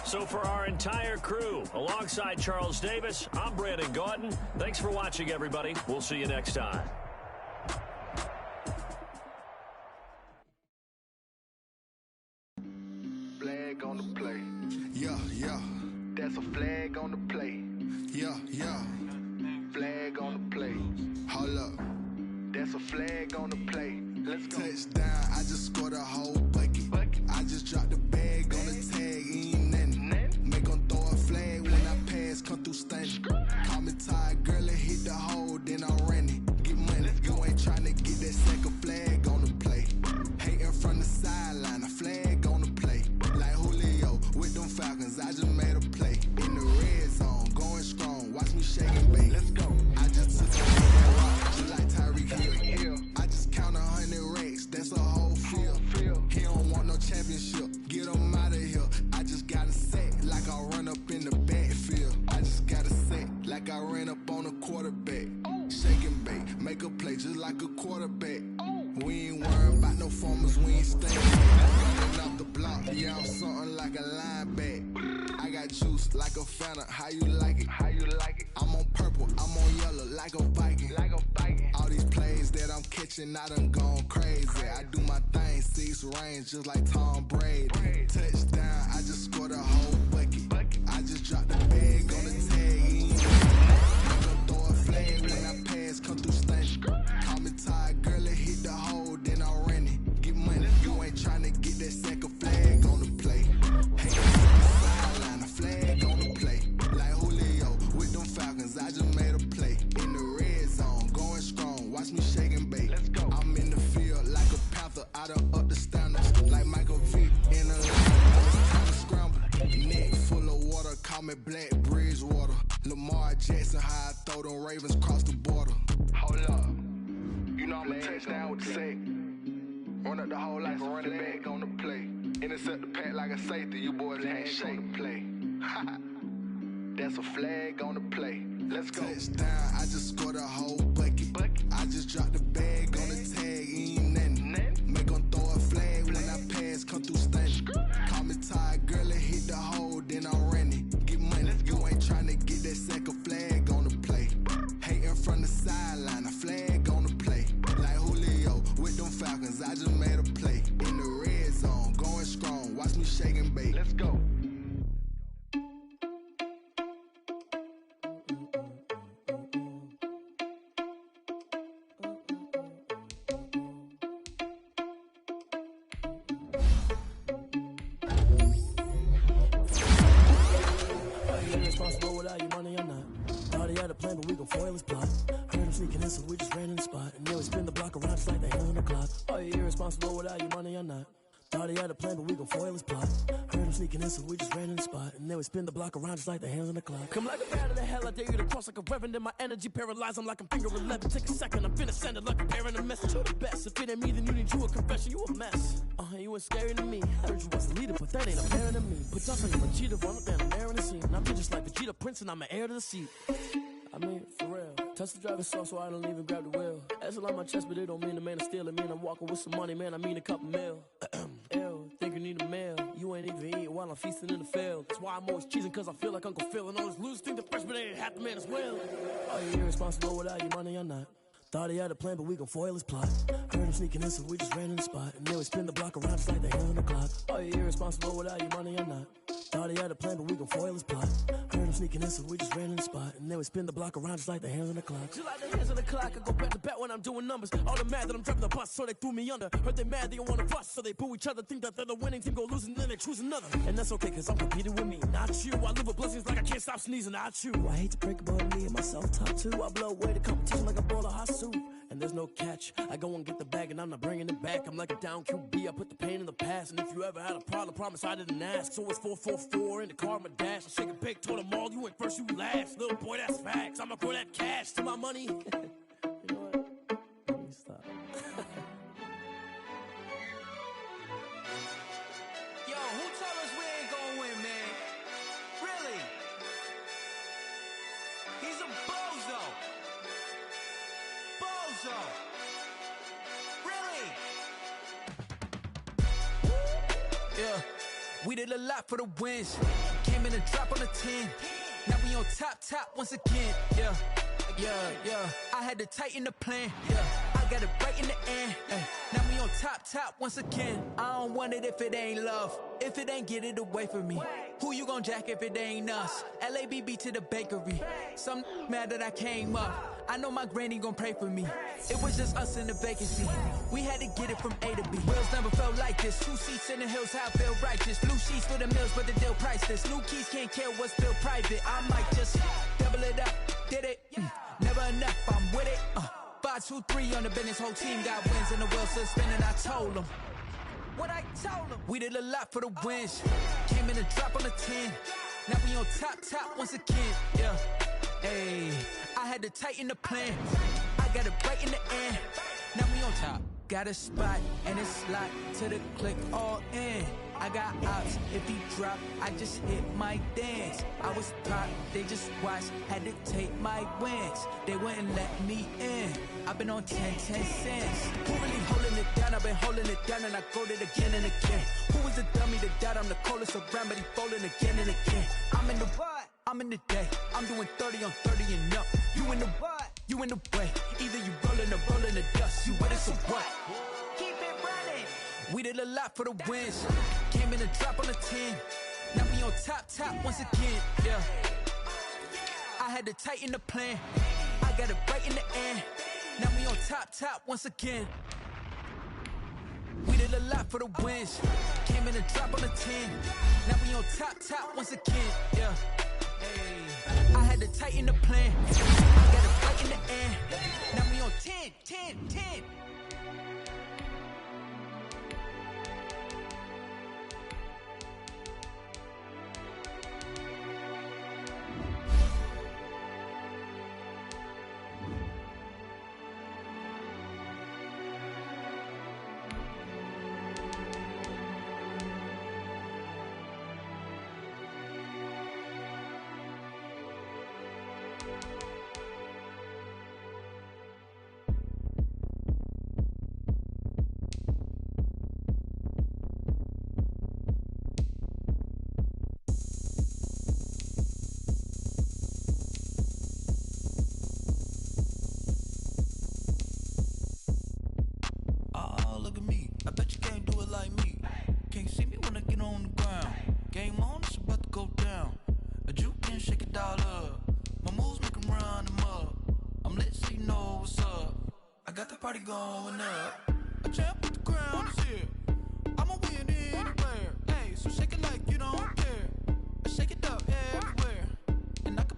So for our entire crew, alongside Charles Davis, I'm Brandon Gauton. Thanks for watching, everybody. We'll see you next time. Flag on the play. Yeah, yeah. That's a flag on the play. Yeah, yeah. Flag on the play. Hold up. That's a flag on the play. Let's go. Touchdown, I just scored a whole bucket. I just dropped the bag on the tag, ain't nothing. Make them throw a flag when I pass, come through stunning. Call me tired, girl, and hit the hole, then I'm running. Get money, you ain't tryna get that second flag on the play. Hating from the sideline, a flag on the play. Like Julio with them Falcons, I just made a play. In the red zone, going strong, watch me shake and bake. Let's go. I just took a rock, just like Tyreek Hill. I just count 100 racks, that's a whole field. He don't want no championship, get him out of here. I just got a sack, like I run up in the backfield. I just got a sack, like I ran up on a quarterback. Shake and bake, make a play just like a quarterback. We ain't worried about no formers, we ain't staying. Running off the block, yeah, I'm something like a linebacker. I got juice like a Fanta, how you like it? How you like it? I'm on purple, I'm on yellow, like a Viking. Like a Viking. All these plays that I'm catching, I done gone crazy. I do my thing, 6 range, just like Tom Brady. Touchdown, I just scored a whole bucket. I just dropped the bag on the tag. Throw a flag when I pass, come through stunning. Call me tired, girl, and hit the hole, then I'm running. Get money, you ain't tryna get that second flag on the play. Hey, sideline, a flag on the play. Like Julio with them Falcons, I just made a play. In the red zone, going strong, watch me shake and bake. Let's go. I'm in the field like a Panther, I done up the standards. Like Michael Vick in a line, time to scramble. Neck full of water, call me Black Bridgewater. Lamar Jackson, how I throw them Ravens cross the border. Hold up. You know I'm a touchdown with the sack. Run up the hole like a running back on the play. Intercept the pack like a safety, you boys ain't shake the play. That's a flag on the play. Let's go. Touchdown, I just scored a whole bucket. I just dropped the bag on the tag, ain't nothing. Make them throw a flag when I pass, come through stunning. Call me tired, girl, and hit the hole, then I'm running. Get money, you ain't tryna get that second flag on the play. Hating without your money or not. Thought he had a plan, but we gon' foil his plot. Heard him sneaking in, so we just ran in the spot. And then we spin the block around just like the hell on the clock. Are you irresponsible without your money or not? Thought he had a plan, but we gon' foil his plot. Heard him sneaking in, so we just ran in the spot. And then we spin the block around just like the hands on the clock. Come like a bat of the hell, I dare you to cross like a reverend. And my energy paralyzed, I'm like I'm finger 11. Take a second, I'm finna send it like a parent a message. You the best, if it ain't me, then you need you a confession. You a mess, you ain't scary to me. I heard you was a leader, but that ain't apparent to me. Put us on your Vegeta, run up down the air in the scene. I'm just like Vegeta Prince, and I'm an heir to the seat. I mean, for real. Touch the driver's sauce so I don't even grab the wheel. That's on my chest, but it don't mean the man is steal. It mean I'm walking with some money, man. I mean a couple mil. Ew, think you need a meal. You ain't even eating while I'm feasting in the field. That's why I'm always cheesing, cause I feel like Uncle Phil. And all those losers think the freshman ain't half the man as well. Are you irresponsible without your money or not? Thought he had a plan, but we gon' foil his plot. Heard him sneaking in, so we just ran in the spot. And then we spin the block around just like the hell on the clock. Are you irresponsible without your money or not? Thought he had a plan, but we gon' foil his plot. Heard him sneaking in, so we just ran in the spot. And then we spin the block around just like the hands on the clock. Just like the hands on the clock, I go back to back when I'm doing numbers. All the mad that I'm driving the bus, so they threw me under. Heard they mad, they don't wanna fuss, so they boo each other. Think that they're the winning team, go losing, then they choose another. And that's okay, cause I'm competing with me, not you. I live with blessings like I can't stop sneezing, not you. I hate to break about me and myself top two. I blow away the competition like a bowl of hot soup. And there's no catch, I go and get the bag and I'm not bringing it back. I'm like a down QB, I put the pain in the past. And if you ever had a problem, promise I didn't ask. So it's 444 in the car, my dash. I shake a big, told them all, you ain't first, you last. Little boy, that's facts, I'ma throw that cash to my money. You know what? Let me stop. Yo, who told us we ain't gonna win, man? Really? He's a bozo. Bozo. Really? Yeah, we did a lot for the wins. Came in and drop on the 10. Now we on top once again. Yeah. I had to tighten the plan. Yeah, I got it right in the end. Now we on top once again. I don't want it if it ain't love. If it ain't, get it away from me. Who you gon' jack if it ain't us? LABB to the bakery. Some mad that I came up. I know my granny gon' pray for me. It was just us in the vacancy. We had to get it from A to B. Wheels never felt like this. 2 seats in the hills, how I feel righteous. Blue sheets for the mills, but the deal priceless. New keys can't care what's still private. I might just double it up. Did it? Never enough, I'm with it. 5, 2, 3 on the business. Whole team got wins and the wheels still spinning. I told them what I told them. We did a lot for the wins. Came in and drop on the 10. Now we on top once again. Yeah. Hey, I had to tighten the plan. I got it right in the end. Now we on top. Got a spot and it's locked to the click all in. I got ops, if he drop, I just hit my dance. I was pop, they just watched, had to take my wins. They wouldn't let me in. I've been on 10 cents. Who really holding it down? I've been holding it down and I go it again and again. Who was the dummy that died? I'm the coldest around, but he folding again and again. I'm in the what? I'm in the day. I'm doing 30 on 30 and up. You in the what? You in the way. Either you rolling or rolling the dust. You with us or what? Keep it running. We did a lot for the wins. Came in and drop on the 10. Now we on top once again. Yeah. I had to tighten the plan. I got it right in the end. Now we on top once again. We did a lot for the wins. Came in and drop on the 10. Now we on top once again. Yeah. Hey. I had to tighten the plan. I got it right in the end. Now we on 10. Party going up. A champ with the crown is here. I'ma win anywhere. Hey, so shake it like you don't care. I shake it up everywhere. And I can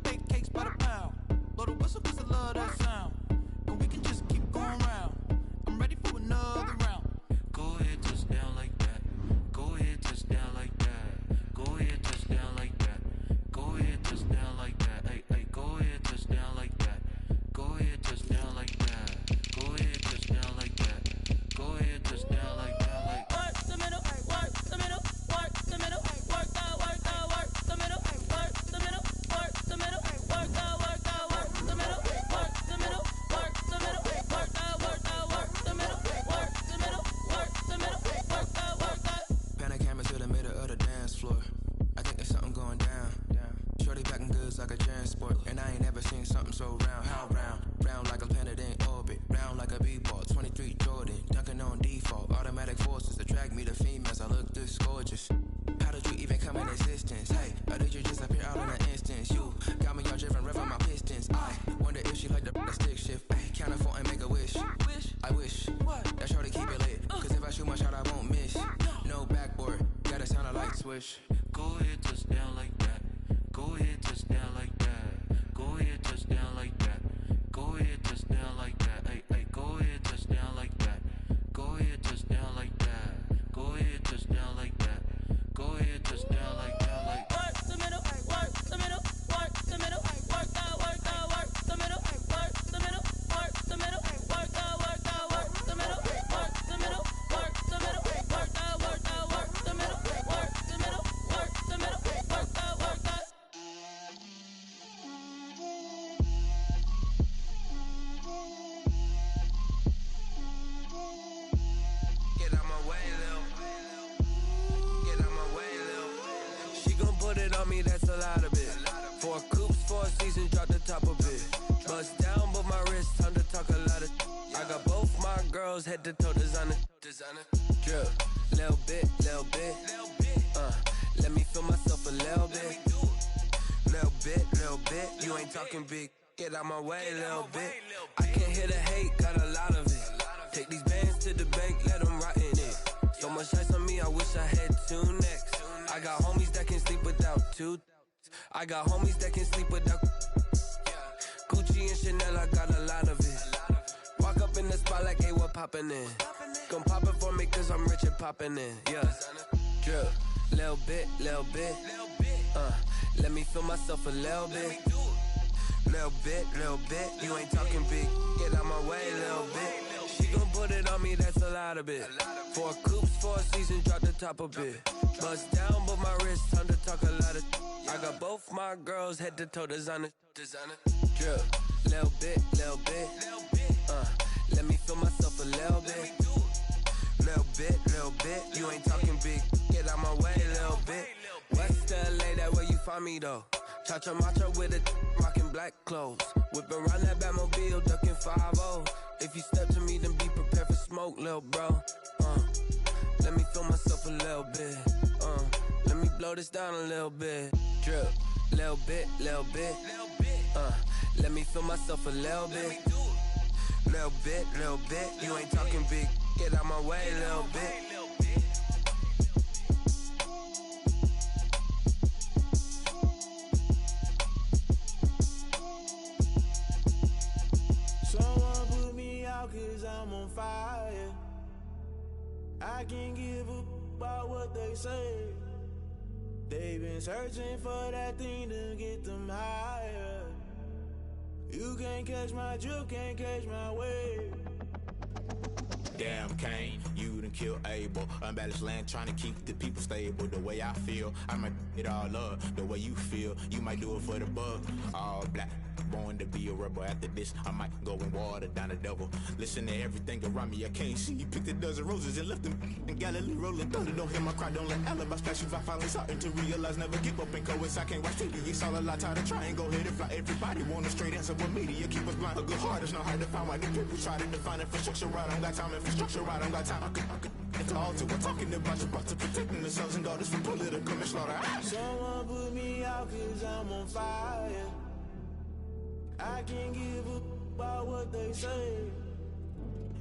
swish. Go ahead, touchdown like that. Go ahead, touchdown like that. Go ahead, touchdown like that. Go ahead, touchdown like that. Hey, hey, go ahead, touchdown like that. Go ahead, touchdown like that. Go ahead, touchdown like that. Go ahead, touchdown like that. Like work the middle, work the middle, work the middle, work the middle, work the middle, work the middle, work the middle, work the middle, work the middle, work the middle, work the middle, work the middle, work the. Get out my way, Lil. Get out my way, Lil. She gon' put it on me, that's a lot of it. 4 coops, 4 seasons, drop the top of it. Bust down, but my wrist, time to talk a lot of. I got both my girls head to toe designer. Drip, little bit, little bit. Let me feel myself a little bit. Little bit. You ain't talking big. Get out my way, little bit. I can't hear the hate, got a lot of it. Take these bands to the bank, let them rot in it. So much ice on me, I wish I had 2 necks. I got homies that can sleep without 2. I got homies that can sleep without Gucci and Chanel, I got a lot of it. Walk up in the spot like, hey, what poppin' in? Gon' pop it for me cause I'm rich and poppin' in, yeah. Drip, little bit. Let me feel myself a little bit. Little bit. You ain't talking big. Get out my way, little bit. She gon' put it on me, that's a lot of it. 4 coops, 4 seasons, drop the top a bit. Bust down, but my wrist, time to talk a lot of. I got both my girls head to toe designer. Drip, little bit. Let me feel myself a little bit. Little bit. You ain't talking big. Get out my way, little bit. West LA, that where you find me though. Cha-cha matcha with a rockin' black clothes. Whip around that Batmobile, ducking 5-0. If you step to me, then be prepared for smoke, lil' bro. Let me feel myself a little bit. Let me blow this down a little bit. Drip, little bit. Let me feel myself a little bit. Little bit. You ain't talking big. Get out my way, little bit. Someone put me out cause I'm on fire. I can't give up about what they say. They've been searching for that thing to get them higher. You can't catch my drift, can't catch my wave. Damn, Kane, you done killed Abel. Unbalanced land, trying to keep the people stable. The way I feel, I might it all up. The way you feel, you might do it for the bug. All black, born to be a rebel. After this, I might go and water down the devil. Listen to everything around me, I can't see. Picked a dozen roses and left them in Galilee rolling thunder. Don't hear my cry, don't let alibi splash. If I finally starting to realize, never give up and coexist. I can't watch TV, it's all a lot. Tired of trying, go ahead and fly. Everybody want a straight answer, but media keep us blind. A good heart is not hard to find. Why the people try to define infrastructure right? I don't got time, infrastructure right? I don't got time. I could it's all to we're talking about your to protecting the sons and daughters from political manslaughter. Someone put me out cause I'm on fire. I can't give up about what they say.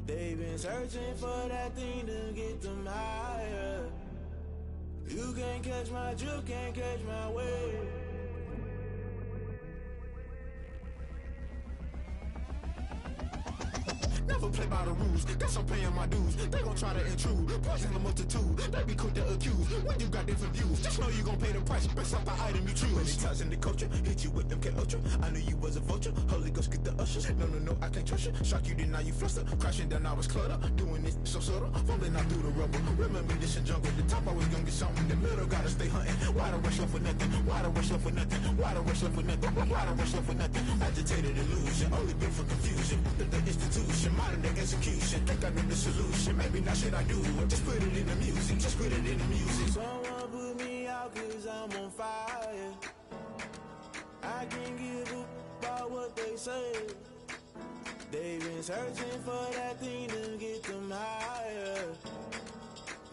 They've been searching for that thing to get them higher. You can't catch my drift, can't catch my wave. Never play by the rules, guess I'm paying my dues. They gon' try to intrude, poison the multitude. They be quick to accuse, when you got different views. Just know you gon' pay the price, based off the item you choose. Many times in the culture, hit you with MK Ultra. I knew you was a vulture, Holy Ghost get the ushers. No, I can't trust you. Shock you, then now you fluster. Crashing down, I was clutter. Doing this so subtle, fumbling out through the rubble. Remember this in jungle, the top always gonna get something. In the middle, gotta stay hunting. Why the rush left for nothing? Why the rush left for nothing? Why the rush left for nothing? Why the rush left for nothing? Agitated illusion, only been for confusion. The institution, modern day execution. Think I know the solution. Maybe not shit I do. Just put it in the music. Just put it in the music. Someone put me out cause I'm on fire. I can't give up about what they say. They've been searching for that thing to get them higher.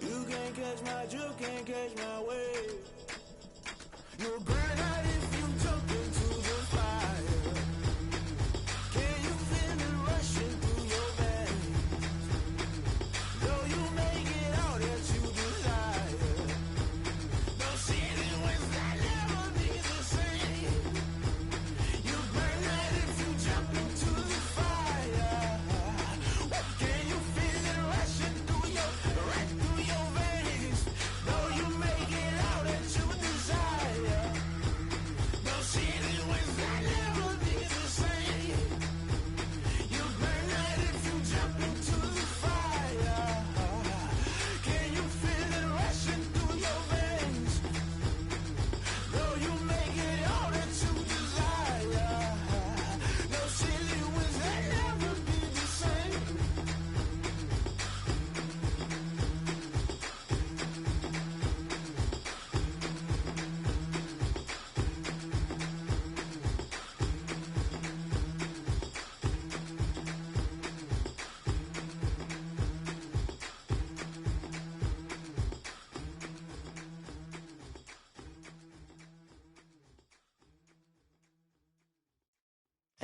You can't catch my drift, can't catch my wave. You'll burn out if you jump into the fire. Can you feel it rushing through your veins? Though you make it out that you desire. No,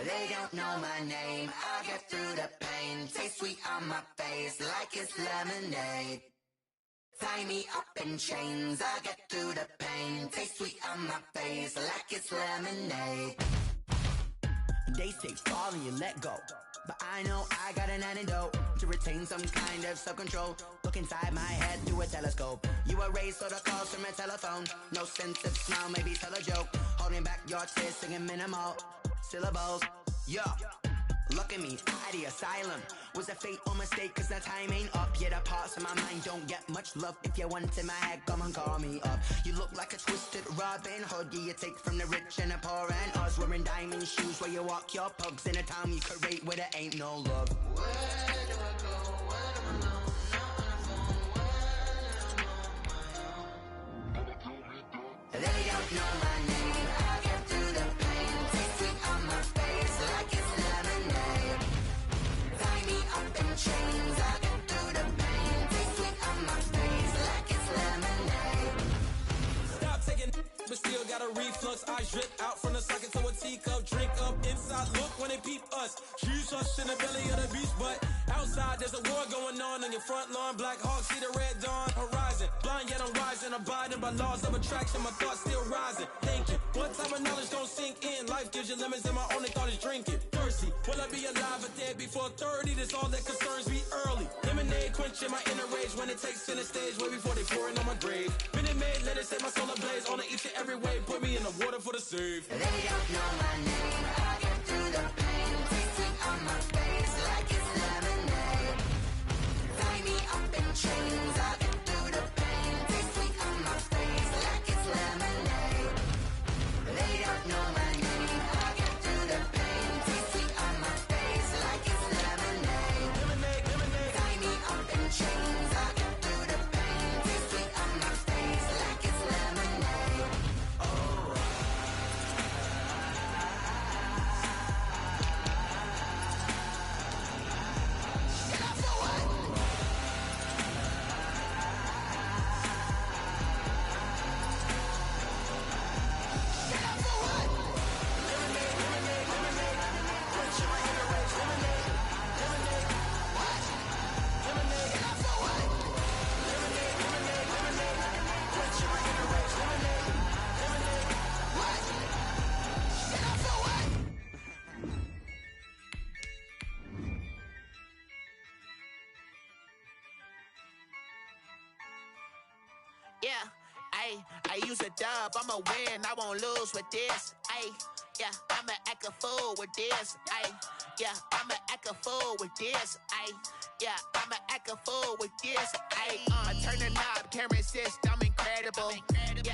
They don't know my name, I get through the pain. Taste sweet on my face like it's lemonade. Tie me up in chains, I get through the pain. Taste sweet on my face like it's lemonade. They say fall and you let go, but I know I got an antidote to retain some kind of self-control. Look inside my head through a telescope. You erase all the calls from a telephone. No sense of smile, maybe tell a joke. Holding back your tears, singing minimal syllables. Yeah, look at me, at the asylum. Was a fate or mistake, cause the time ain't up. Yeah, the parts of my mind don't get much love. If you want in my head, come and call me up. You look like a twisted Robin Hood. Yeah, you take from the rich and the poor and us. Wearing diamond shoes where you walk your pugs. In a town you could rate where there ain't no love. Where do I go? Where do I know? They don't know my name, I get through the pain. Taste sweet on my face like it's lemonade. Tie me up in chains, I get through the pain. Taste sweet on my face like it's lemonade. Stop taking but still got a reflux. Eyes drip out from the socket to a teacup. Drink up inside, look when they peep us. Choose us in the belly of the beast, but outside there's a war going on your front lawn. Black Hawk, see the red dawn horizon. Blind yet I'm rising, abiding by laws of attraction. My thoughts still rising, thinking what time of knowledge gon' sink in. Life gives you lemons and my only thought is drinking. Thirsty, will I be alive or dead before 30? That's all that concerns me early. Lemonade quenching my inner rage when it takes center stage way before they pour it on my grave. Minute Maid, let it set my soul ablaze on each and every way. Put me in the water for the save. They don't know my name, I get through the pain. Taste sweet on my face like it's lemonade. Tie me up in chains, I get through the pain. Taste sweet on my face like it's lemonade. They don't know my name, I get through the pain. Taste sweet on my face like it's lemonade. Lemonade, lemonade. Tie me up in chains, I get through the pain. Taste sweet on my face like it's lemonade. I use a dub, I'ma win, I won't lose with this. Yeah, I'ma act a fool with this. Yeah, I'ma act a fool with this. Yeah, I'ma act a fool with this. Turn the knob, camera assist, I'm incredible. Yeah.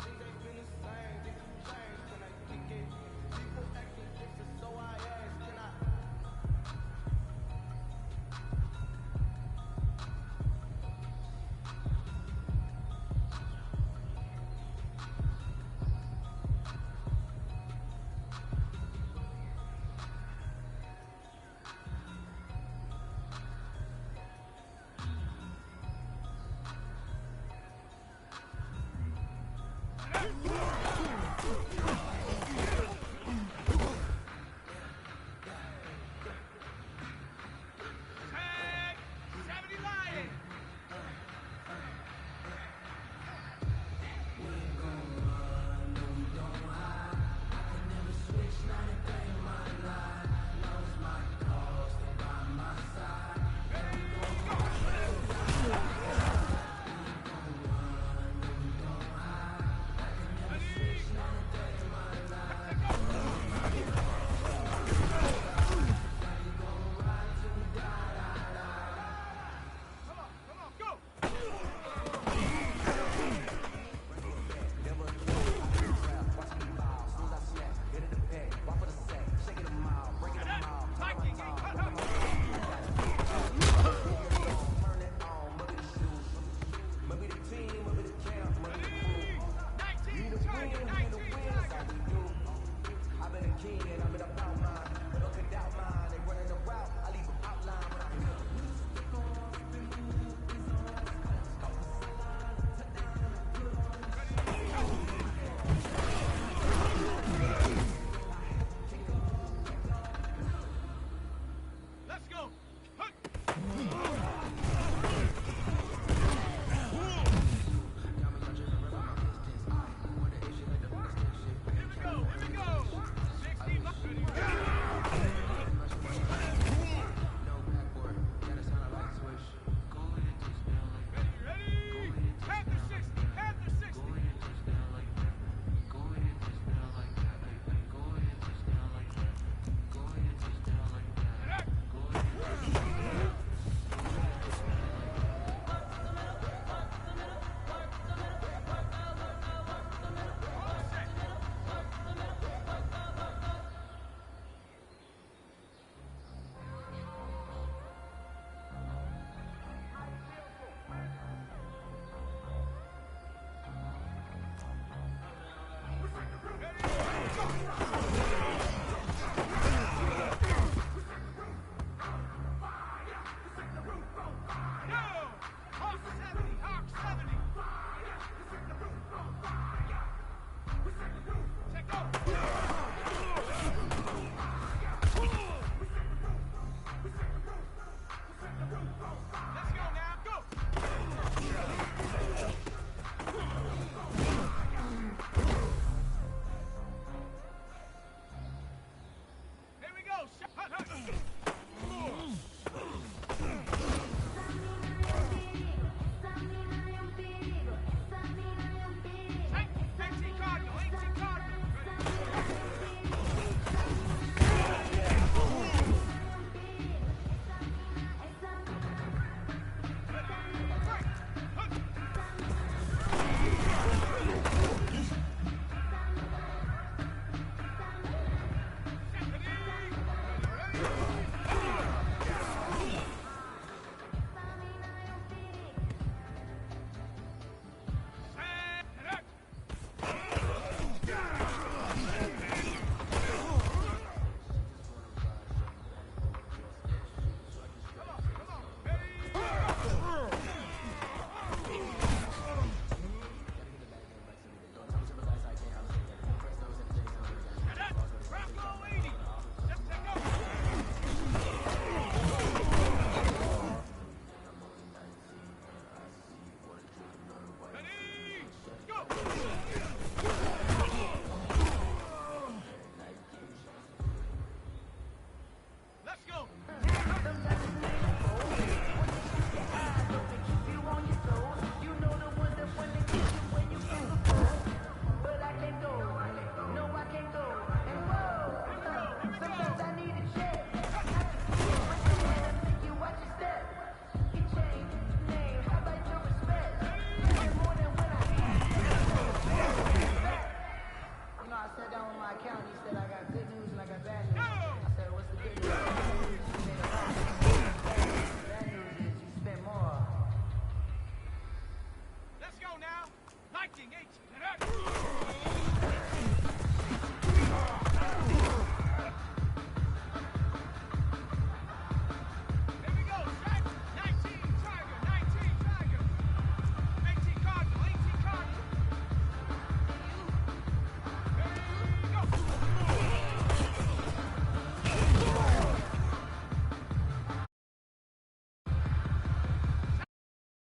Can